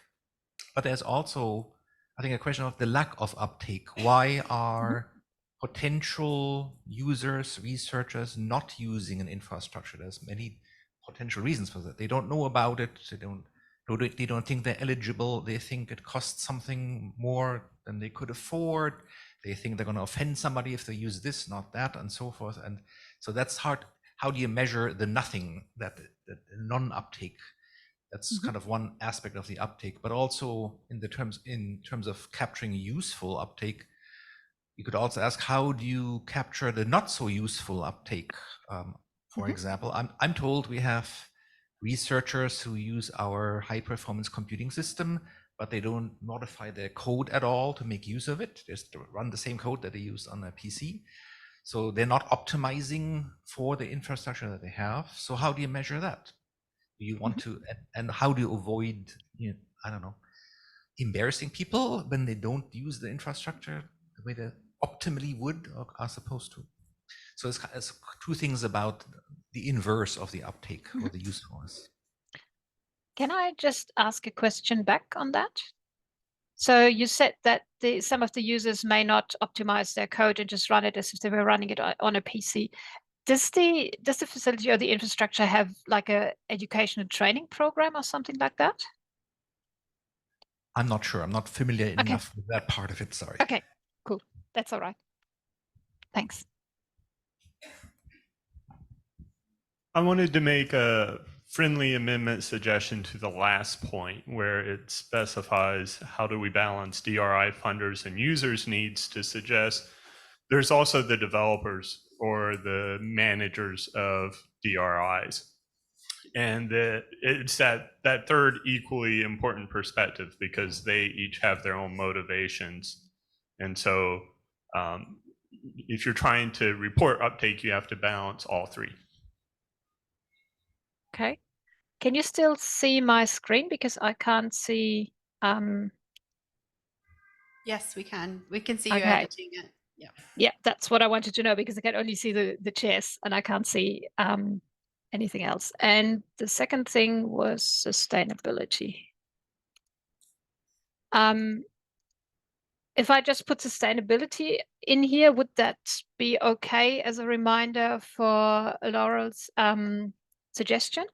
but there's also, I think, a question of the lack of uptake. Why are potential users, researchers not using an infrastructure? There's many potential reasons for that. They don't know about it. They don't think they're eligible. They think it costs something more than they could afford. They think they're going to offend somebody if they use this, not that, and so forth. And so that's hard. How do you measure the nothing, that non-uptake? That's kind of one aspect of the uptake, but also in terms of capturing useful uptake, you could also ask, how do you capture the not so useful uptake? For example, I'm told we have researchers who use our high performance computing system, but they don't modify their code at all to make use of it. They just run the same code that they use on a PC. So they're not optimizing for the infrastructure that they have. So how do you measure that? Do you want to, and how do you avoid, I don't know, embarrassing people when they don't use the infrastructure the way they optimally would or are supposed to? So it's two things about the inverse of the uptake or the usefulness. Can I just ask a question back on that? So you said that some of the users may not optimize their code and just run it as if they were running it on a PC. Does the facility or the infrastructure have like a education and training program or something like that? I'm not sure. I'm not familiar enough with that part of it. Sorry. Okay, cool. That's all right. Thanks. I wanted to make a friendly amendment suggestion to the last point where it specifies how do we balance DRI funders and users' needs, to suggest there's also the developers or the managers of DRIs. And it's that third equally important perspective, because they each have their own motivations. And so if you're trying to report uptake, you have to balance all three. Okay. Can you still see my screen? Because I can't see. Yes, we can. We can see you Okay. editing it. Yeah. Yeah, that's what I wanted to know, because I can only see the chairs and I can't see anything else. And the second thing was sustainability. If I just put sustainability in here, would that be okay as a reminder for Laurel's suggestion?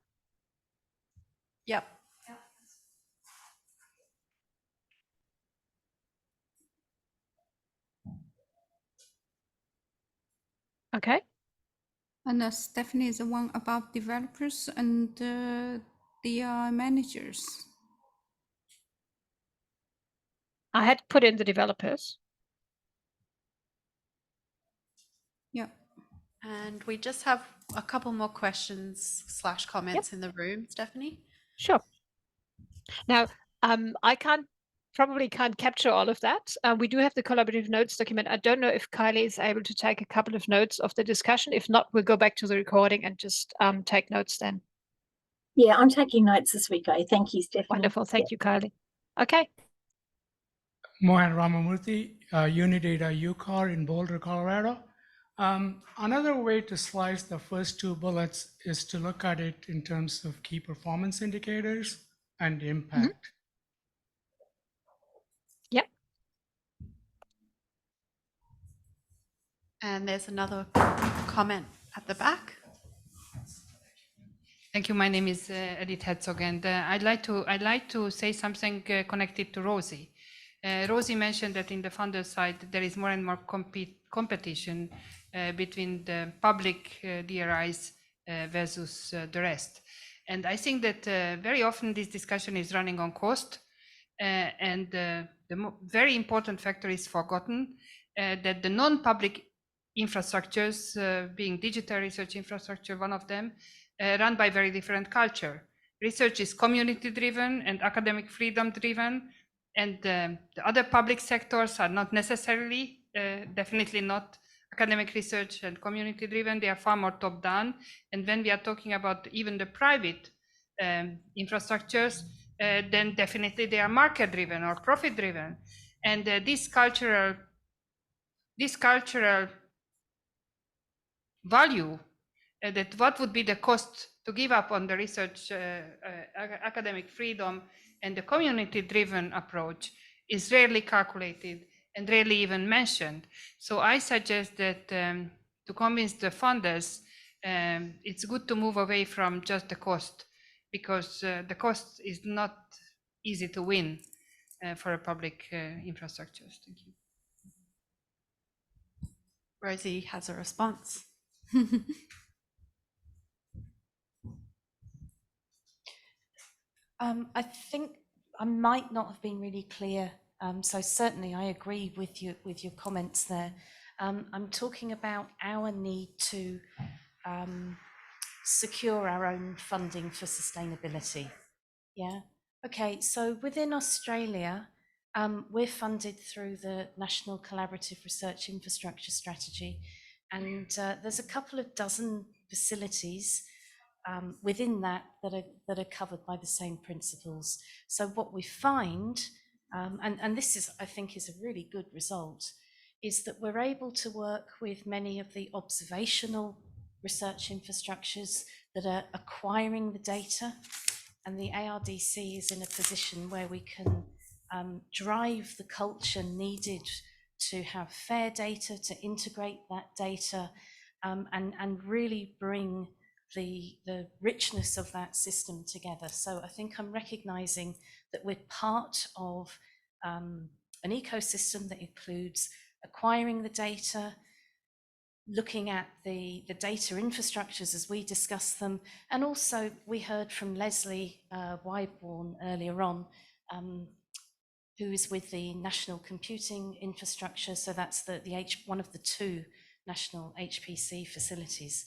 Yep. Okay. And Stephanie is the one about developers and the managers. I had put in the developers. Yeah. And we just have a couple more questions / comments in the room, Stephanie. Sure. Now, I probably can't capture all of that. We do have the collaborative notes document. I don't know if Kylie is able to take a couple of notes of the discussion. If not, we'll go back to the recording and just take notes then. Yeah, I'm taking notes as we go. Thank you, Stephanie. Wonderful. Thank you, Kylie. Okay. Mohan Ramamurthy, Unidata UCAR in Boulder, Colorado. Another way to slice the first two bullets is to look at it in terms of key performance indicators and impact. Yep. And there's another comment at the back. Thank you. My name is Edith Herzog, and I'd like to say something connected to Rosie. Rosie mentioned that in the funder side there is more and more competition between the public DRIs versus the rest. And I think that very often this discussion is running on cost, and the very important factor is forgotten, that the non-public infrastructures, being digital research infrastructure, one of them, run by very different culture. Research is community-driven and academic freedom-driven, and the other public sectors are not necessarily, definitely not academic research and community-driven. They are far more top-down. And when we are talking about even the private infrastructures, then definitely they are market-driven or profit-driven. And this cultural value, that what would be the cost to give up on the research, academic freedom and the community-driven approach is rarely calculated and rarely even mentioned. So I suggest that to convince the funders, it's good to move away from just the cost, because the cost is not easy to win for a public infrastructures. Thank you. Rosie has a response. I think I might not have been really clear. So certainly I agree with your comments there. I'm talking about our need to secure our own funding for sustainability. Yeah. Okay. So within Australia, we're funded through the National Collaborative Research Infrastructure Strategy, and there's a couple of dozen facilities within that are covered by the same principles. So what we find, and this is, I think, is a really good result, is that we're able to work with many of the observational research infrastructures that are acquiring the data, and the ARDC is in a position where we can drive the culture needed to have fair data, to integrate that data, and really bring the richness of that system together. So I think I'm recognizing that we're part of an ecosystem that includes acquiring the data, looking at the data infrastructures as we discuss them, and also we heard from Leslie Wyborn earlier on, who is with the National Computing Infrastructure. So that's one of the two national HPC facilities.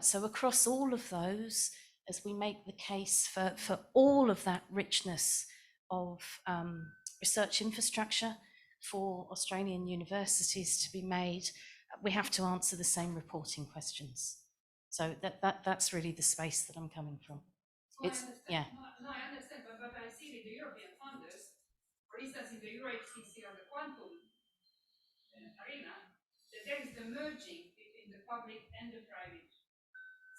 So across all of those, as we make the case for all of that richness of research infrastructure for Australian universities to be made, we have to answer the same reporting questions. So that's really the space that I'm coming from. It's, yeah. No, I understand, but what I see with the European funders, for instance, in the EuroHPC or the quantum arena, that there is the merging between the public and the private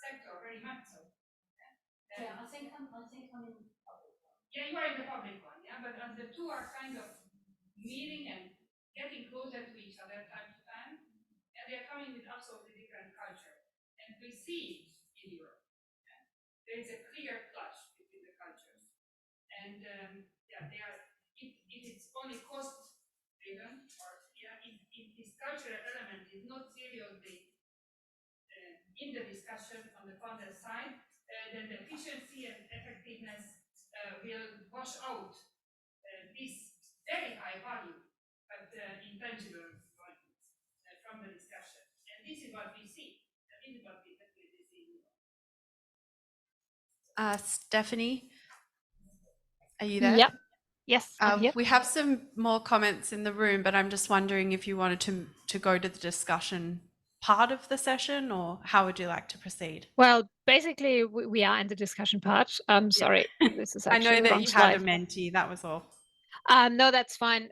sector, very much so. Yeah, I think I'm in the public one. Yeah, you are in the public one, yeah, but as the two are kind of meeting and getting closer to each other time to time, and they are coming with absolutely different culture. And we see in Europe, there is a clear clash between the cultures. And yeah, they are, if it's only cost driven, or yeah, if this cultural element is not seriously in the discussion on the funder side, then the efficiency and effectiveness will wash out this very high value, but intangible value from the discussion. And this is what we see. This is what we definitely see. Stephanie, are you there? Yep. Yes, I'm here. We have some more comments in the room, but I'm just wondering if you wanted to go to the discussion part of the session, or how would you like to proceed? Well, basically, we are in the discussion part. Sorry, this is I actually know the that wrong you slide. had a mentee, that was all. No, that's fine.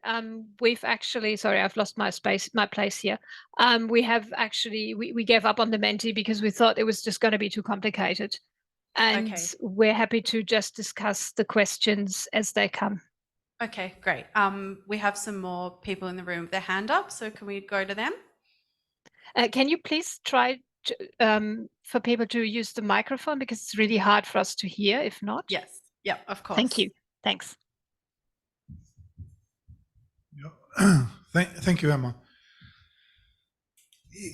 We've actually, sorry, I've lost my place here. We have actually, we gave up on the Menti because we thought it was just going to be too complicated. And Okay. we're happy to just discuss the questions as they come. Okay, great. We have some more people in the room with their hand up, so can we go to them? Can you please try for people to use the microphone, because it's really hard for us to hear if not? Yes, yeah, of course. Thank you. Thanks. Yeah. Thank you, Emma.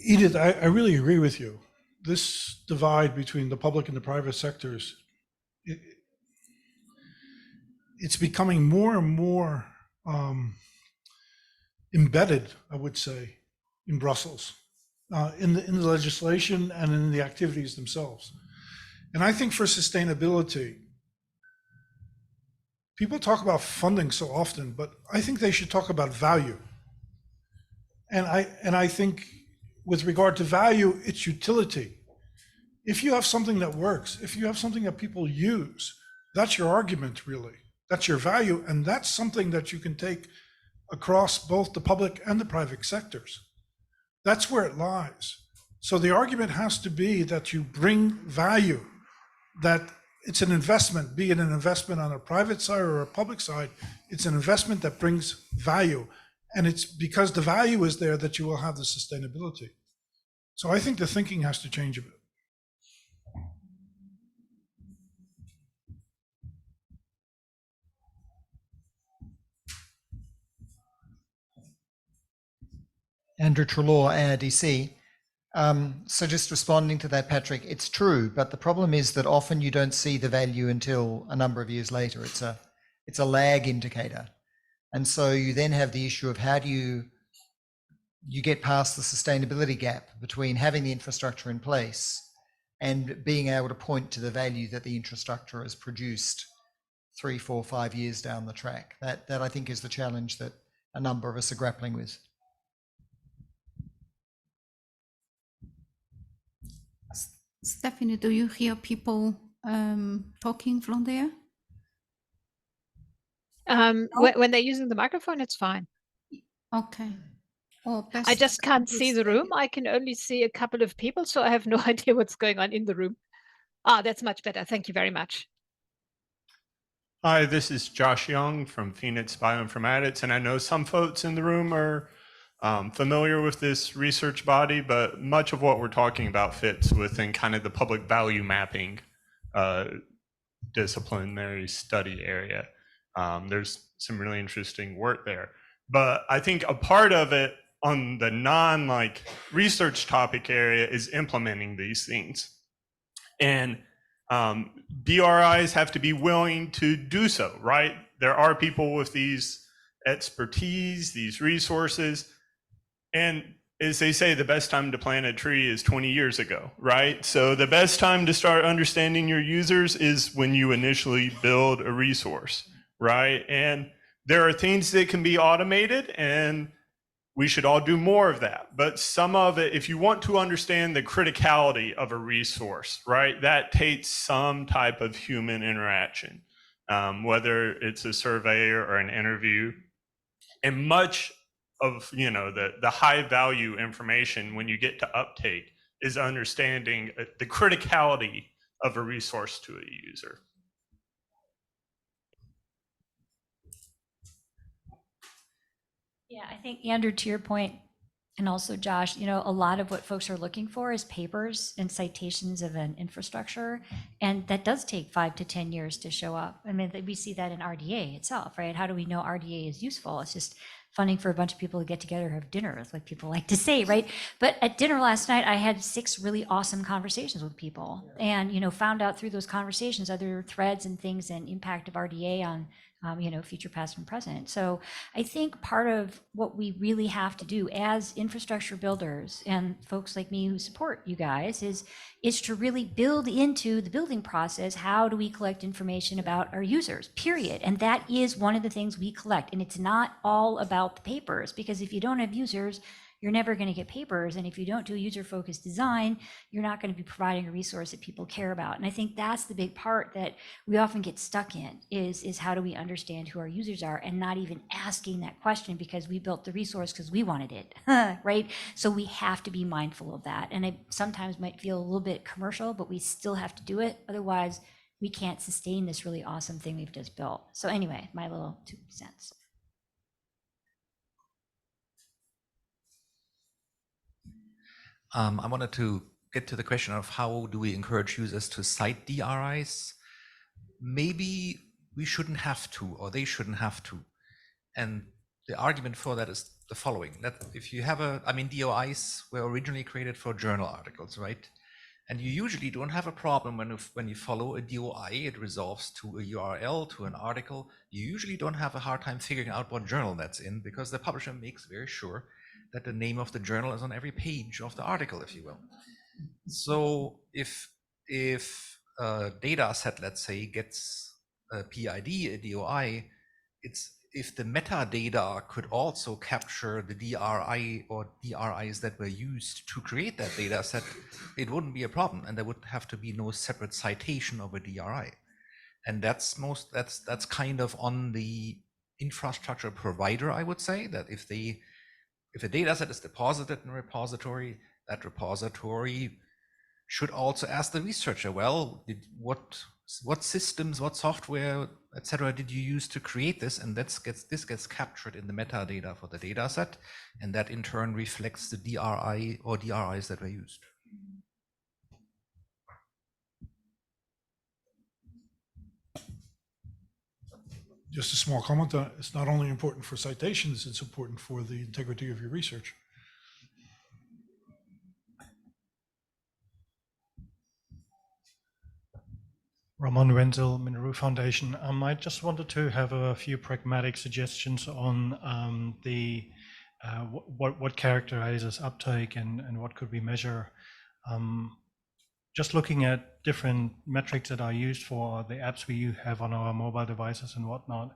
Edith, I really agree with you. This divide between the public and the private sectors, it's becoming more and more embedded, I would say, in Brussels, in the legislation and in the activities themselves. And I think for sustainability, people talk about funding so often, but I think they should talk about value. And I think with regard to value, it's utility. If you have something that works, if you have something that people use, that's your argument, really. That's your value, and that's something that you can take across both the public and the private sectors. That's where it lies. So the argument has to be that you bring value, that it's an investment, be it an investment on a private side or a public side, it's an investment that brings value. And it's because the value is there that you will have the sustainability. So I think the thinking has to change a bit. Andrew Trelaw, ARDC. So just responding to that, Patrick, it's true, but the problem is that often you don't see the value until a number of years later. It's a lag indicator. And so you then have the issue of how do you get past the sustainability gap between having the infrastructure in place and being able to point to the value that the infrastructure has produced 3, 4, 5 years down the track. That I think is the challenge that a number of us are grappling with. Stephanie, do you hear people talking from there? When they're using the microphone, it's fine. Okay. Well, I just can't see the room. I can only see a couple of people, so I have no idea what's going on in the room. Ah, that's much better. Thank you very much. Hi, this is Josh Young from Phoenix Bioinformatics, and I know some folks in the room are familiar with this research body, but much of what we're talking about fits within kind of the public value mapping disciplinary study area. There's some really interesting work there, but I think a part of it on the research topic area is implementing these things. And DRIs have to be willing to do so, right? There are people with these expertise, these resources, and as they say, the best time to plant a tree is 20 years ago, right? So the best time to start understanding your users is when you initially build a resource, right? And there are things that can be automated, and we should all do more of that. But some of it, if you want to understand the criticality of a resource, right, that takes some type of human interaction, whether it's a survey or an interview. And much of the high value information when you get to uptake is understanding the criticality of a resource to a user. Yeah, I think, Andrew, to your point, and also Josh, a lot of what folks are looking for is papers and citations of an infrastructure, and that does take 5 to 10 years to show up. I mean, we see that in RDA itself, right? How do we know RDA is useful? It's just funding for a bunch of people to get together and have dinner, is like people like to say, right? But at dinner last night, I had 6 really awesome conversations with people, and found out through those conversations other threads and things and impact of RDA on future, past, and present. So I think part of what we really have to do as infrastructure builders and folks like me who support you guys is to really build into the building process. How do we collect information about our users, period? And that is one of the things we collect. And it's not all about the papers, because if you don't have users, you're never going to get papers. And if you don't do user-focused design, you're not going to be providing a resource that people care about. And I think that's the big part that we often get stuck in is how do we understand who our users are, and not even asking that question because we built the resource because we wanted it, right? So we have to be mindful of that. And it sometimes might feel a little bit commercial, but we still have to do it. Otherwise, we can't sustain this really awesome thing we've just built. So anyway, my little 2 cents. I wanted to get to the question of how do we encourage users to cite DRIs? Maybe we shouldn't have to, or they shouldn't have to. And the argument for that is the following: that if you have DOIs were originally created for journal articles, right? And you usually don't have a problem when you follow a DOI, it resolves to a URL, to an article. You usually don't have a hard time figuring out what journal that's in, because the publisher makes very sure that the name of the journal is on every page of the article, if you will. So if a data set, let's say, gets a PID, a DOI, if the metadata could also capture the DRI or DRIs that were used to create that data set, it wouldn't be a problem, and there would have to be no separate citation of a DRI. And that's kind of on the infrastructure provider, I would say, that if a data set is deposited in a repository, that repository should also ask the researcher, well, what systems, what software, etc., did you use to create this? And this gets captured in the metadata for the data set, and that in turn reflects the DRI or DRIs that were used. Just a small comment. It's not only important for citations, it's important for the integrity of your research. Ramon Wenzel, Mineru Foundation. I just wanted to have a few pragmatic suggestions on what characterizes uptake and what could we measure. Just looking at different metrics that are used for the apps we have on our mobile devices and whatnot,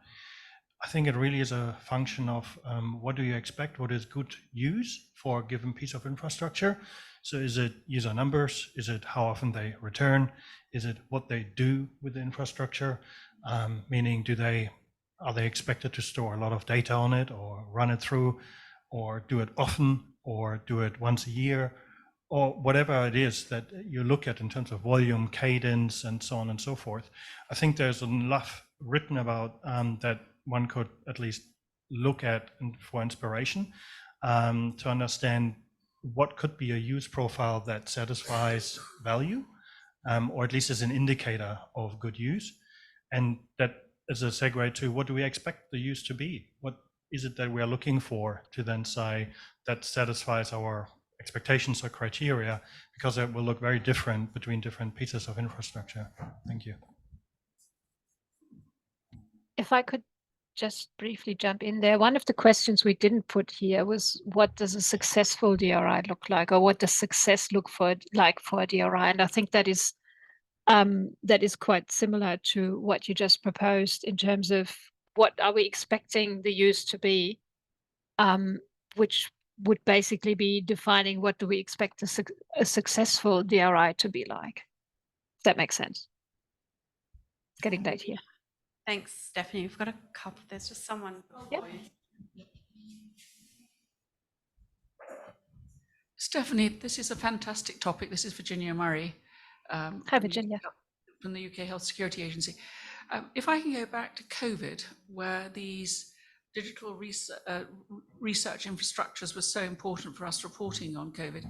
I think it really is a function of what do you expect, what is good use for a given piece of infrastructure. So is it user numbers? Is it how often they return? Is it what they do with the infrastructure? Meaning, are they expected to store a lot of data on it or run it through or do it often or do it once a year? Or whatever it is that you look at in terms of volume, cadence, and so on and so forth. I think there's enough written about that one could at least look at for inspiration to understand what could be a use profile that satisfies value, or at least as an indicator of good use. And that is a segue to what do we expect the use to be? What is it that we are looking for to then say that satisfies our expectations or criteria, because it will look very different between different pieces of infrastructure. Thank you. If I could just briefly jump in there. One of the questions we didn't put here was, what does a successful DRI look like, or what does success look like for a DRI? And I think that is quite similar to what you just proposed in terms of what are we expecting the use to be, which would basically be defining what do we expect a successful DRI to be like. If that makes sense. It's getting late here. Thanks, Stephanie. We've got a couple. There's just someone. Yep. Stephanie, this is a fantastic topic. This is Virginia Murray. Hi, Virginia. From the UK Health Security Agency. If I can go back to COVID, where these digital research infrastructures were so important for us reporting on COVID,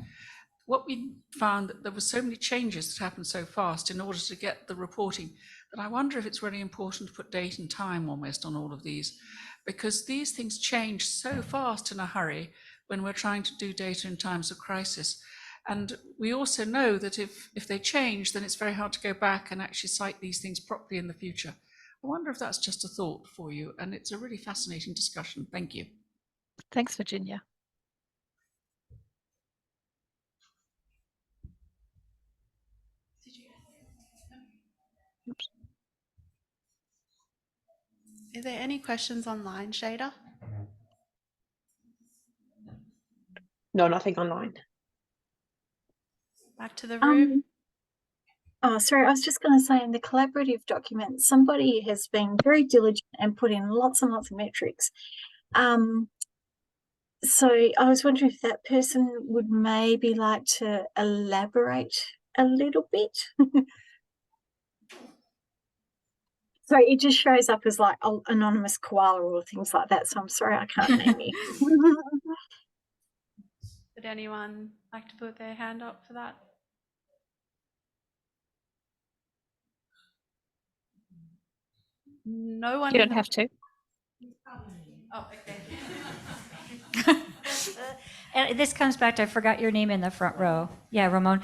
what we found that there were so many changes that happened so fast in order to get the reporting that I wonder if it's really important to put date and time almost on all of these, because these things change so fast in a hurry when we're trying to do data in times of crisis. And we also know that if they change, then it's very hard to go back and actually cite these things properly in the future. I wonder if that's just a thought for you, and it's a really fascinating discussion. Thank you. Thanks, Virginia. Oops. Are there any questions online, Shada? No, nothing online. Back to the room. Oh, sorry, I was just going to say, in the collaborative document, somebody has been very diligent and put in lots and lots of metrics. So I was wondering if that person would maybe like to elaborate a little bit. So it just shows up as like anonymous koala or things like that. So I'm sorry, I can't name you. Would anyone like to put their hand up for that? No one. You don't have to. Oh, okay. And this comes back to, I forgot your name in the front row. Yeah, Ramon.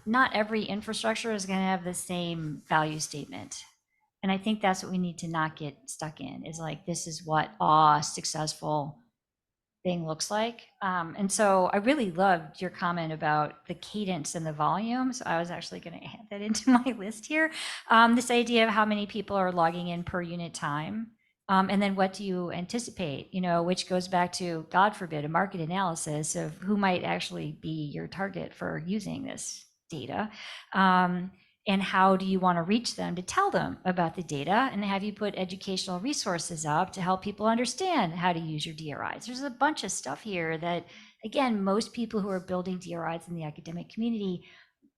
Not every infrastructure is going to have the same value statement. And I think that's what we need to not get stuck in, is like, this is what a successful thing looks like. And so I really loved your comment about the cadence and the volume. So I was actually going to add that into my list here. This idea of how many people are logging in per unit time. And then what do you anticipate, which goes back to, God forbid, a market analysis of who might actually be your target for using this data. And how do you want to reach them to tell them about the data? And have you put educational resources up to help people understand how to use your DRIs? There's a bunch of stuff here that, again, most people who are building DRIs in the academic community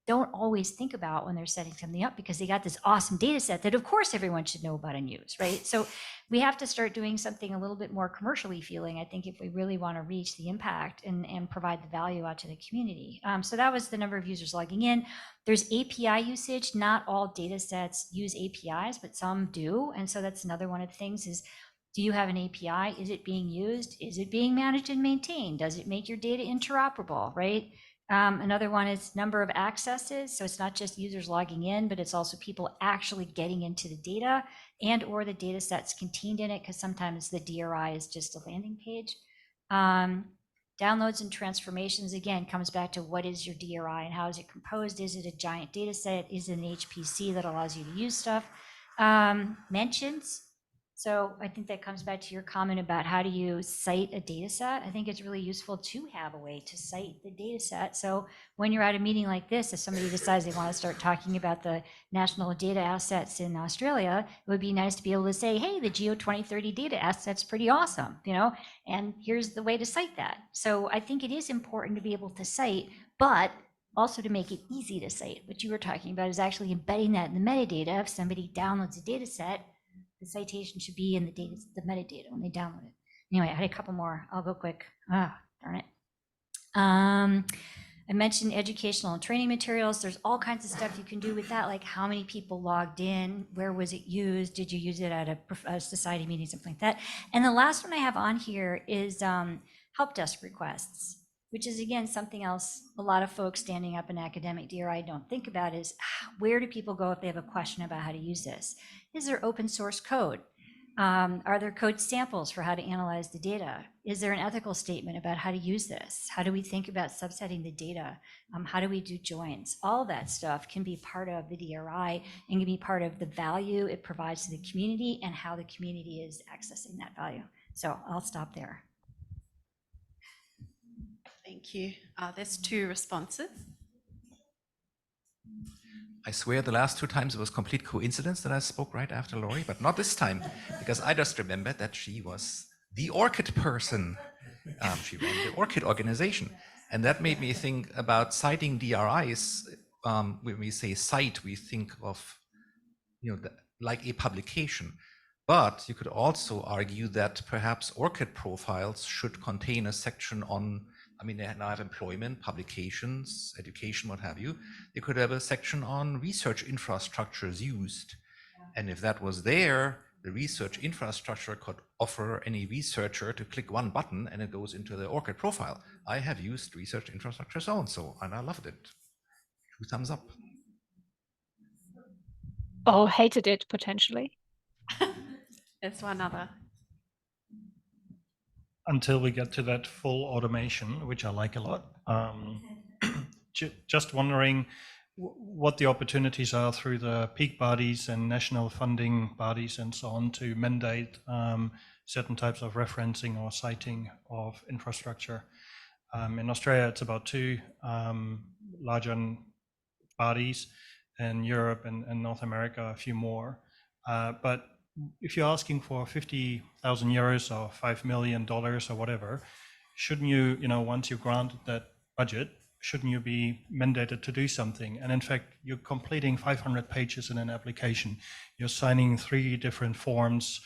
don't always think about when they're setting something up, because they got this awesome data set that of course everyone should know about and use, right? So we have to start doing something a little bit more commercially feeling, I think, if we really want to reach the impact and provide the value out to the community. So that was the number of users logging in. There's API usage. Not all data sets use APIs, but some do. And so that's another one of the things is, do you have an API? Is it being used? Is it being managed and maintained? Does it make your data interoperable, right? Another one is number of accesses. So it's not just users logging in, but it's also people actually getting into the data and or the data sets contained in it, because sometimes the DRI is just a landing page. Downloads and transformations, again, comes back to what is your DRI and how is it composed? Is it a giant data set? Is it an HPC that allows you to use stuff? Mentions. So I think that comes back to your comment about how do you cite a data set. I think it's really useful to have a way to cite the data set. So when you're at a meeting like this, if somebody decides they want to start talking about the national data assets in Australia, it would be nice to be able to say, hey, the Geo 2030 data asset's pretty awesome, you know, and here's the way to cite that. So I think it is important to be able to cite, but also to make it easy to cite. What you were talking about is actually embedding that in the metadata. If somebody downloads a data set, the citation should be in the data, the metadata when they download it. Anyway, I had a couple more. I'll go quick. Darn it. I mentioned educational and training materials. There's all kinds of stuff you can do with that, like how many people logged in, where was it used, did you use it at a society meeting, something like that. And the last one I have on here is help desk requests, which is, again, something else a lot of folks standing up in academic DRI don't think about, is where do people go if they have a question about how to use this? Is there open source code? Are there code samples for how to analyze the data? Is there an ethical statement about how to use this? How do we think about subsetting the data? How do we do joins? All that stuff can be part of the DRI and can be part of the value it provides to the community and how the community is accessing that value. So I'll stop there. Thank you. There's 2 responses. I swear the last 2 times it was complete coincidence that I spoke right after Lori, but not this time, because I just remembered that she was the ORCID person. She ran the ORCID organization. And that made me think about citing DRIs. When we say cite, we think of, you know, like a publication. But you could also argue that perhaps ORCID profiles should contain a section on, I mean, they now have employment, publications, education, what have you. They could have a section on research infrastructures used. And if that was there, the research infrastructure could offer any researcher to click one button and it goes into the ORCID profile. I have used research infrastructure so-and-so, and I loved it. 2 thumbs up. Or hated it, potentially. There's one other. Until we get to that full automation, which I like a lot. Just wondering what the opportunities are through the peak bodies and national funding bodies and so on to mandate certain types of referencing or citing of infrastructure. In Australia, it's about 2 larger bodies, in Europe and North America, a few more. But if you're asking for 50,000 euros or $5 million or whatever, shouldn't you, once you've granted that budget, shouldn't you be mandated to do something? And in fact, you're completing 500 pages in an application. You're signing 3 different forms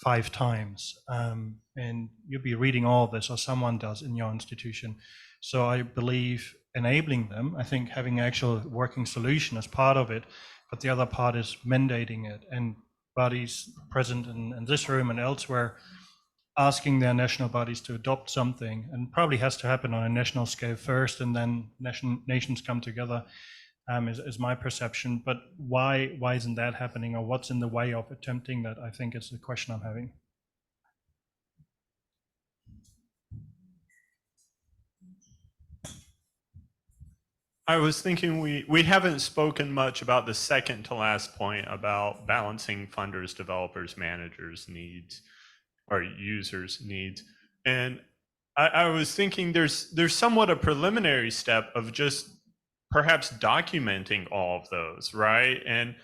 5 times. And you'll be reading all of this, or someone does in your institution. So I believe enabling them, I think having an actual working solution as part of it, but the other part is mandating it. And bodies present in this room and elsewhere asking their national bodies to adopt something, and probably has to happen on a national scale first and then nations come together, is my perception. But why isn't that happening, or what's in the way of attempting that? I think it's the question I'm having. I was thinking we haven't spoken much about the second to last point about balancing funders, developers, managers' needs, or users' needs. And I was thinking there's somewhat a preliminary step of just perhaps documenting all of those, right? And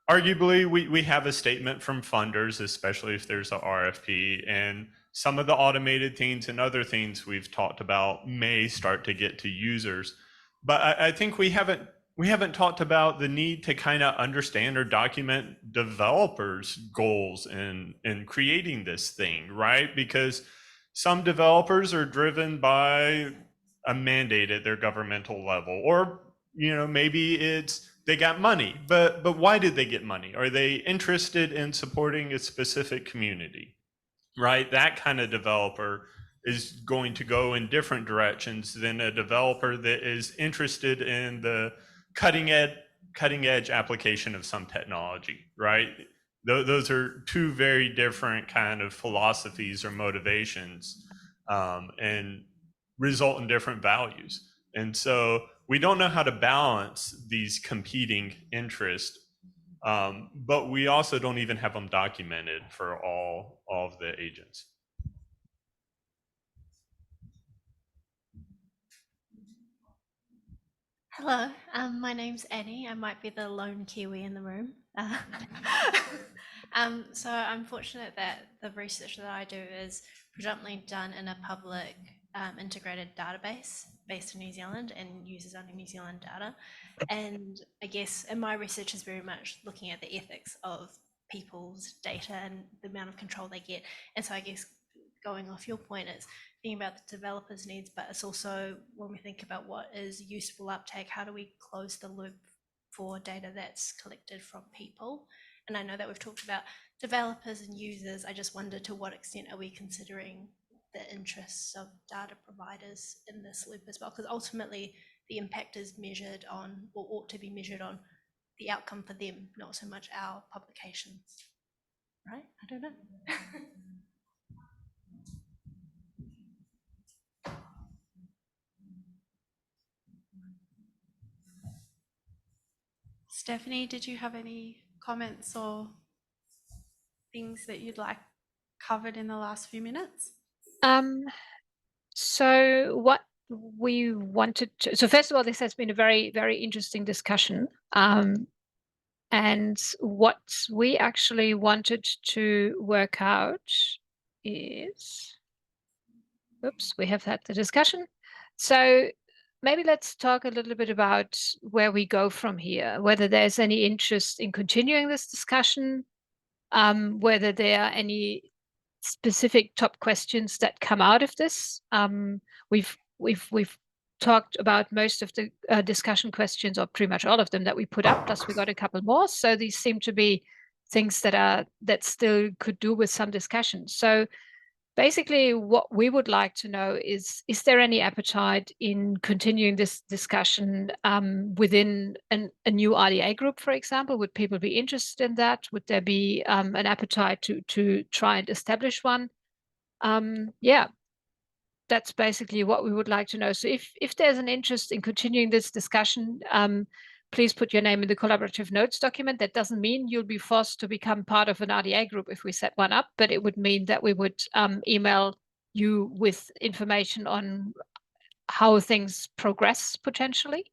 arguably, we have a statement from funders, especially if there's a RFP, and some of the automated things and other things we've talked about may start to get to users. But I think we haven't talked about the need to kind of understand or document developers' goals in creating this thing, right? Because some developers are driven by a mandate at their governmental level, or maybe it's they got money, but why did they get money? Are they interested in supporting a specific community, right? That kind of developer is going to go in different directions than a developer that is interested in the cutting edge application of some technology, right? Those are two very different kind of philosophies or motivations, and result in different values. And so we don't know how to balance these competing interests, but we also don't even have them documented for all of the agents. Hello, my name's Annie. I might be the lone Kiwi in the room. So I'm fortunate that the research that I do is predominantly done in a public integrated database based in New Zealand and uses only New Zealand data. And I guess, and my research is very much looking at the ethics of people's data and the amount of control they get. And so I guess going off your point, it's thinking about the developers' needs, but it's also when we think about what is useful uptake, how do we close the loop for data that's collected from people? And I know that we've talked about developers and users. I just wonder, to what extent are we considering the interests of data providers in this loop as well? Because ultimately the impact is measured on, or ought to be measured on, the outcome for them, not so much our publications, right? I don't know. Stephanie, did you have any comments or things that you'd like covered in the last few minutes? So what we wanted to, so first of all, this has been a very, very interesting discussion. And what we actually wanted to work out is, oops, we have had the discussion. So maybe let's talk a little bit about where we go from here, whether there's any interest in continuing this discussion, whether there are any specific top questions that come out of this. We've talked about most of the discussion questions, or pretty much all of them, that we put up, plus we got a couple more. So these seem to be things that still could do with some discussion. So basically what we would like to know is there any appetite in continuing this discussion within a new RDA group, for example? Would people be interested in that? Would there be an appetite to try and establish one? Yeah, that's basically what we would like to know. So if there's an interest in continuing this discussion, please put your name in the collaborative notes document. That doesn't mean you'll be forced to become part of an RDA group if we set one up, but it would mean that we would email you with information on how things progress potentially.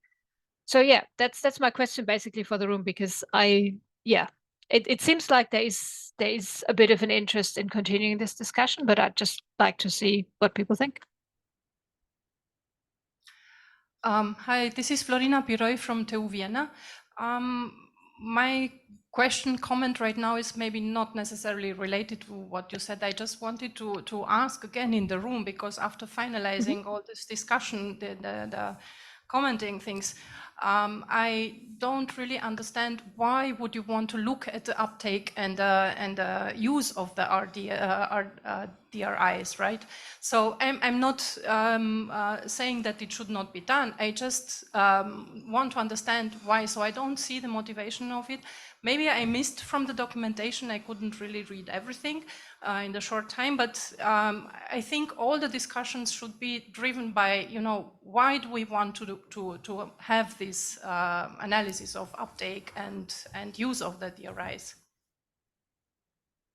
So yeah, that's my question basically for the room, because it seems like there is a bit of an interest in continuing this discussion, but I'd just like to see what people think. Hi, this is Florina Piroy from TU Vienna. My comment right now is maybe not necessarily related to what you said. I just wanted to ask again in the room, because after finalizing all this discussion, the commenting things, I don't really understand why would you want to look at the uptake and the use of the DRIs, right? So I'm not saying that it should not be done. I just want to understand why. So I don't see the motivation of it. Maybe I missed from the documentation. I couldn't really read everything in the short time, but I think all the discussions should be driven by, why do we want to have this analysis of uptake and use of the DRIs?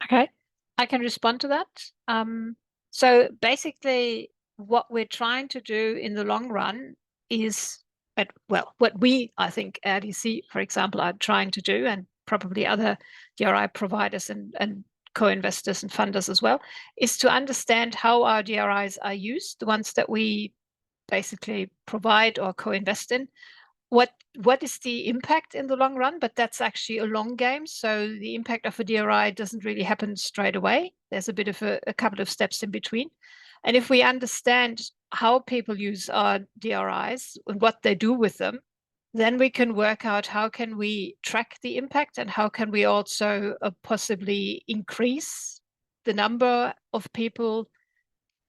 Okay, I can respond to that. So basically what we're trying to do in the long run is what we, I think, RDC, for example, are trying to do, and probably other DRI providers and co-investors and funders as well, is to understand how our DRIs are used, the ones that we basically provide or co-invest in. What is the impact in the long run? But that's actually a long game. So the impact of a DRI doesn't really happen straight away. There's a bit of a couple of steps in between. And if we understand how people use our DRIs and what they do with them, then we can work out how can we track the impact and how can we also possibly increase the number of people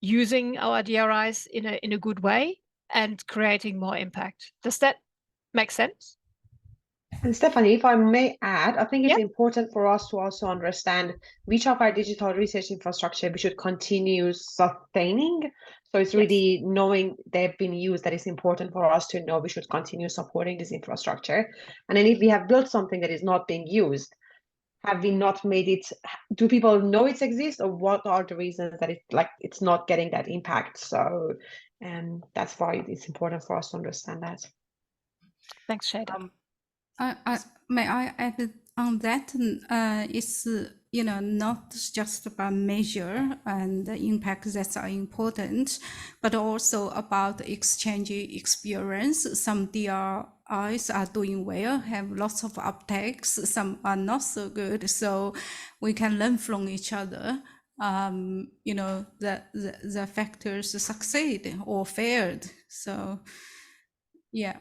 using our DRIs in a good way and creating more impact. Does that make sense? And Stephanie, if I may add, I think it's important for us to also understand which of our digital research infrastructure we should continue sustaining. So it's really knowing they've been used that is important for us to know we should continue supporting this infrastructure. And then if we have built something that is not being used, have we not made it, do people know it exists, or what are the reasons that it's not getting that impact? So that's why it's important for us to understand that. Thanks, Shada. May I add on that? It's not just about measure and the impact that are important, but also about exchanging experience. Some DRIs are doing well, have lots of uptakes. Some are not so good, so we can learn from each other. The factors succeed or failed. So, yeah.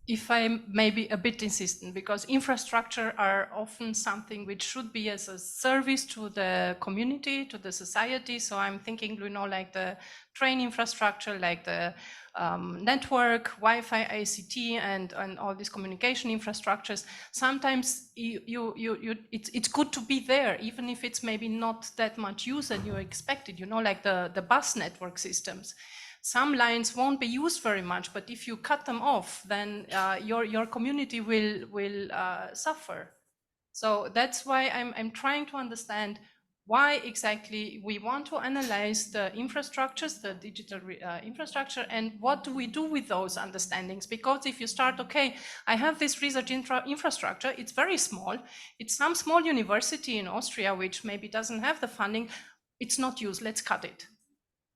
If I may be a bit insistent, because infrastructure are often something which should be as a service to the community, to the society. So I'm thinking, like the train infrastructure, like the network, Wi-Fi, ICT, and all these communication infrastructures. Sometimes it's good to be there, even if it's maybe not that much use and you expect it. Like the bus network systems. Some lines won't be used very much, but if you cut them off, then your community will suffer. So that's why I'm trying to understand why exactly we want to analyze the infrastructures, the digital infrastructure, and what do we do with those understandings? Because if you start, okay, I have this research infrastructure, it's very small, it's some small university in Austria which maybe doesn't have the funding, it's not used, let's cut it.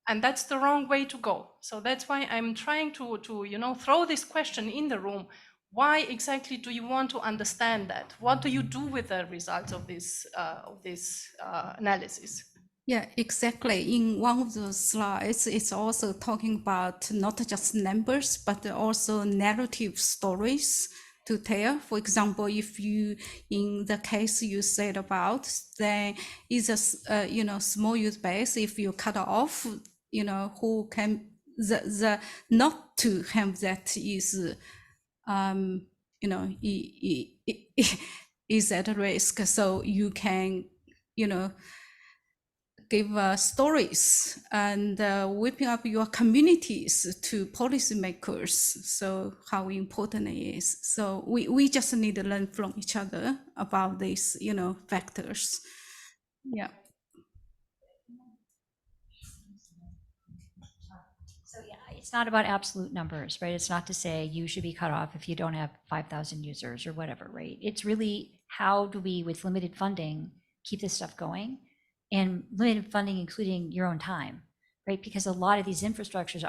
And that's the wrong way to go. So that's why I'm trying to throw this question in the room. Why exactly do you want to understand that? What do you do with the results of this analysis? Yeah, exactly. In one of the slides, it's also talking about not just numbers, but also narrative stories to tell. For example, if you, in the case you said about, then is a small user base. If you cut off, who can the not to have that is, is at risk. So you can, give stories and whipping up your communities to policymakers. So how important it is. So we just need to learn from each other about these, factors. Yeah. So yeah, it's not about absolute numbers, right? It's not to say you should be cut off if you don't have 5,000 users or whatever, right? It's really how do we, with limited funding, keep this stuff going? And limited funding, including your own time, right? Because a lot of these infrastructures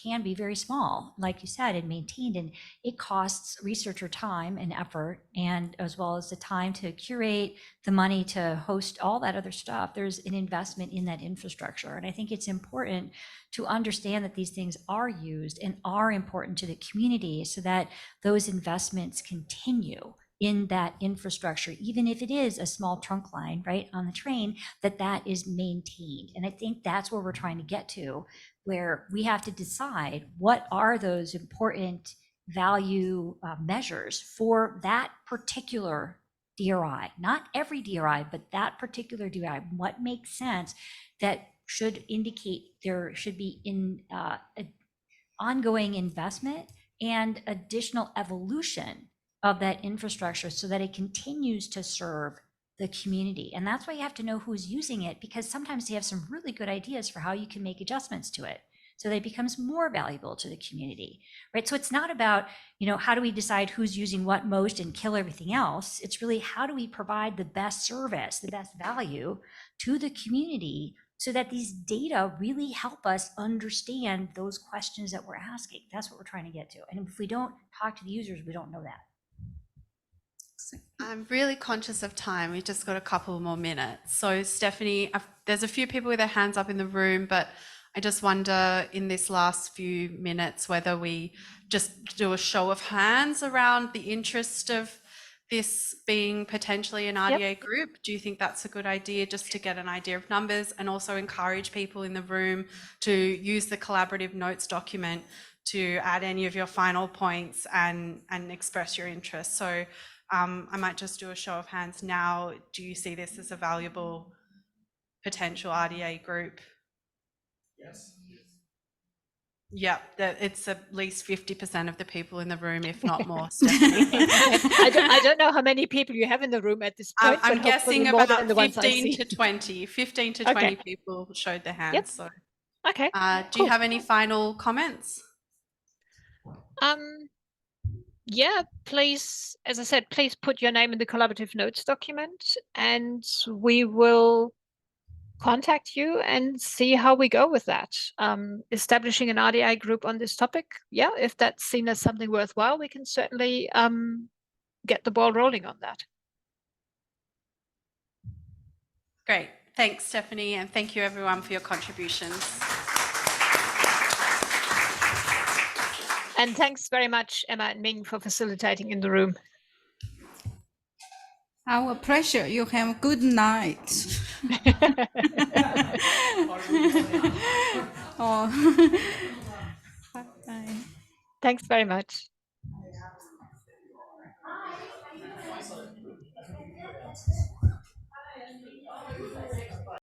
can be very small, like you said, and maintained, and it costs researcher time and effort, and as well as the time to curate, the money to host all that other stuff. There's an investment in that infrastructure. And I think it's important to understand that these things are used and are important to the community so that those investments continue in that infrastructure, even if it is a small trunk line, right, on the train, that is maintained. And I think that's where we're trying to get to, where we have to decide what are those important value measures for that particular DRI, not every DRI, but that particular DRI. What makes sense that should indicate there should be ongoing investment and additional evolution of that infrastructure so that it continues to serve the community. And that's why you have to know who's using it, because sometimes they have some really good ideas for how you can make adjustments to it. so that it becomes more valuable to the community, right? So it's not about, how do we decide who's using what most and kill everything else? It's really, how do we provide the best service, the best value to the community so that these data really help us understand those questions that we're asking. That's what we're trying to get to. And if we don't talk to the users, we don't know that. I'm really conscious of time. We've just got a couple more minutes. So Stephanie, there's a few people with their hands up in the room, but I just wonder in this last few minutes whether we just do a show of hands around the interest of this being potentially an RDA group. Do you think that's a good idea, just to get an idea of numbers, and also encourage people in the room to use the collaborative notes document to add any of your final points and express your interest? So I might just do a show of hands now. Do you see this as a valuable potential RDA group? Yes. Yeah, it's at least 50% of the people in the room, if not more. Stephanie. I don't know how many people you have in the room at this point. I'm but hopefully guessing more about than the ones I 15 see. to 20. 15 to 20 Okay. people showed their hands. Yep. So, Okay. do you have any final comments? Yeah, please, as I said, please put your name in the collaborative notes document, and we will contact you and see how we go with that. Establishing an RDA group on this topic, yeah, if that's seen as something worthwhile, we can certainly get the ball rolling on that. Great. Thanks, Stephanie, and thank you everyone for your contributions. And thanks very much, Emma and Ming, for facilitating in the room. Our pleasure. You have a good night. Thanks very much.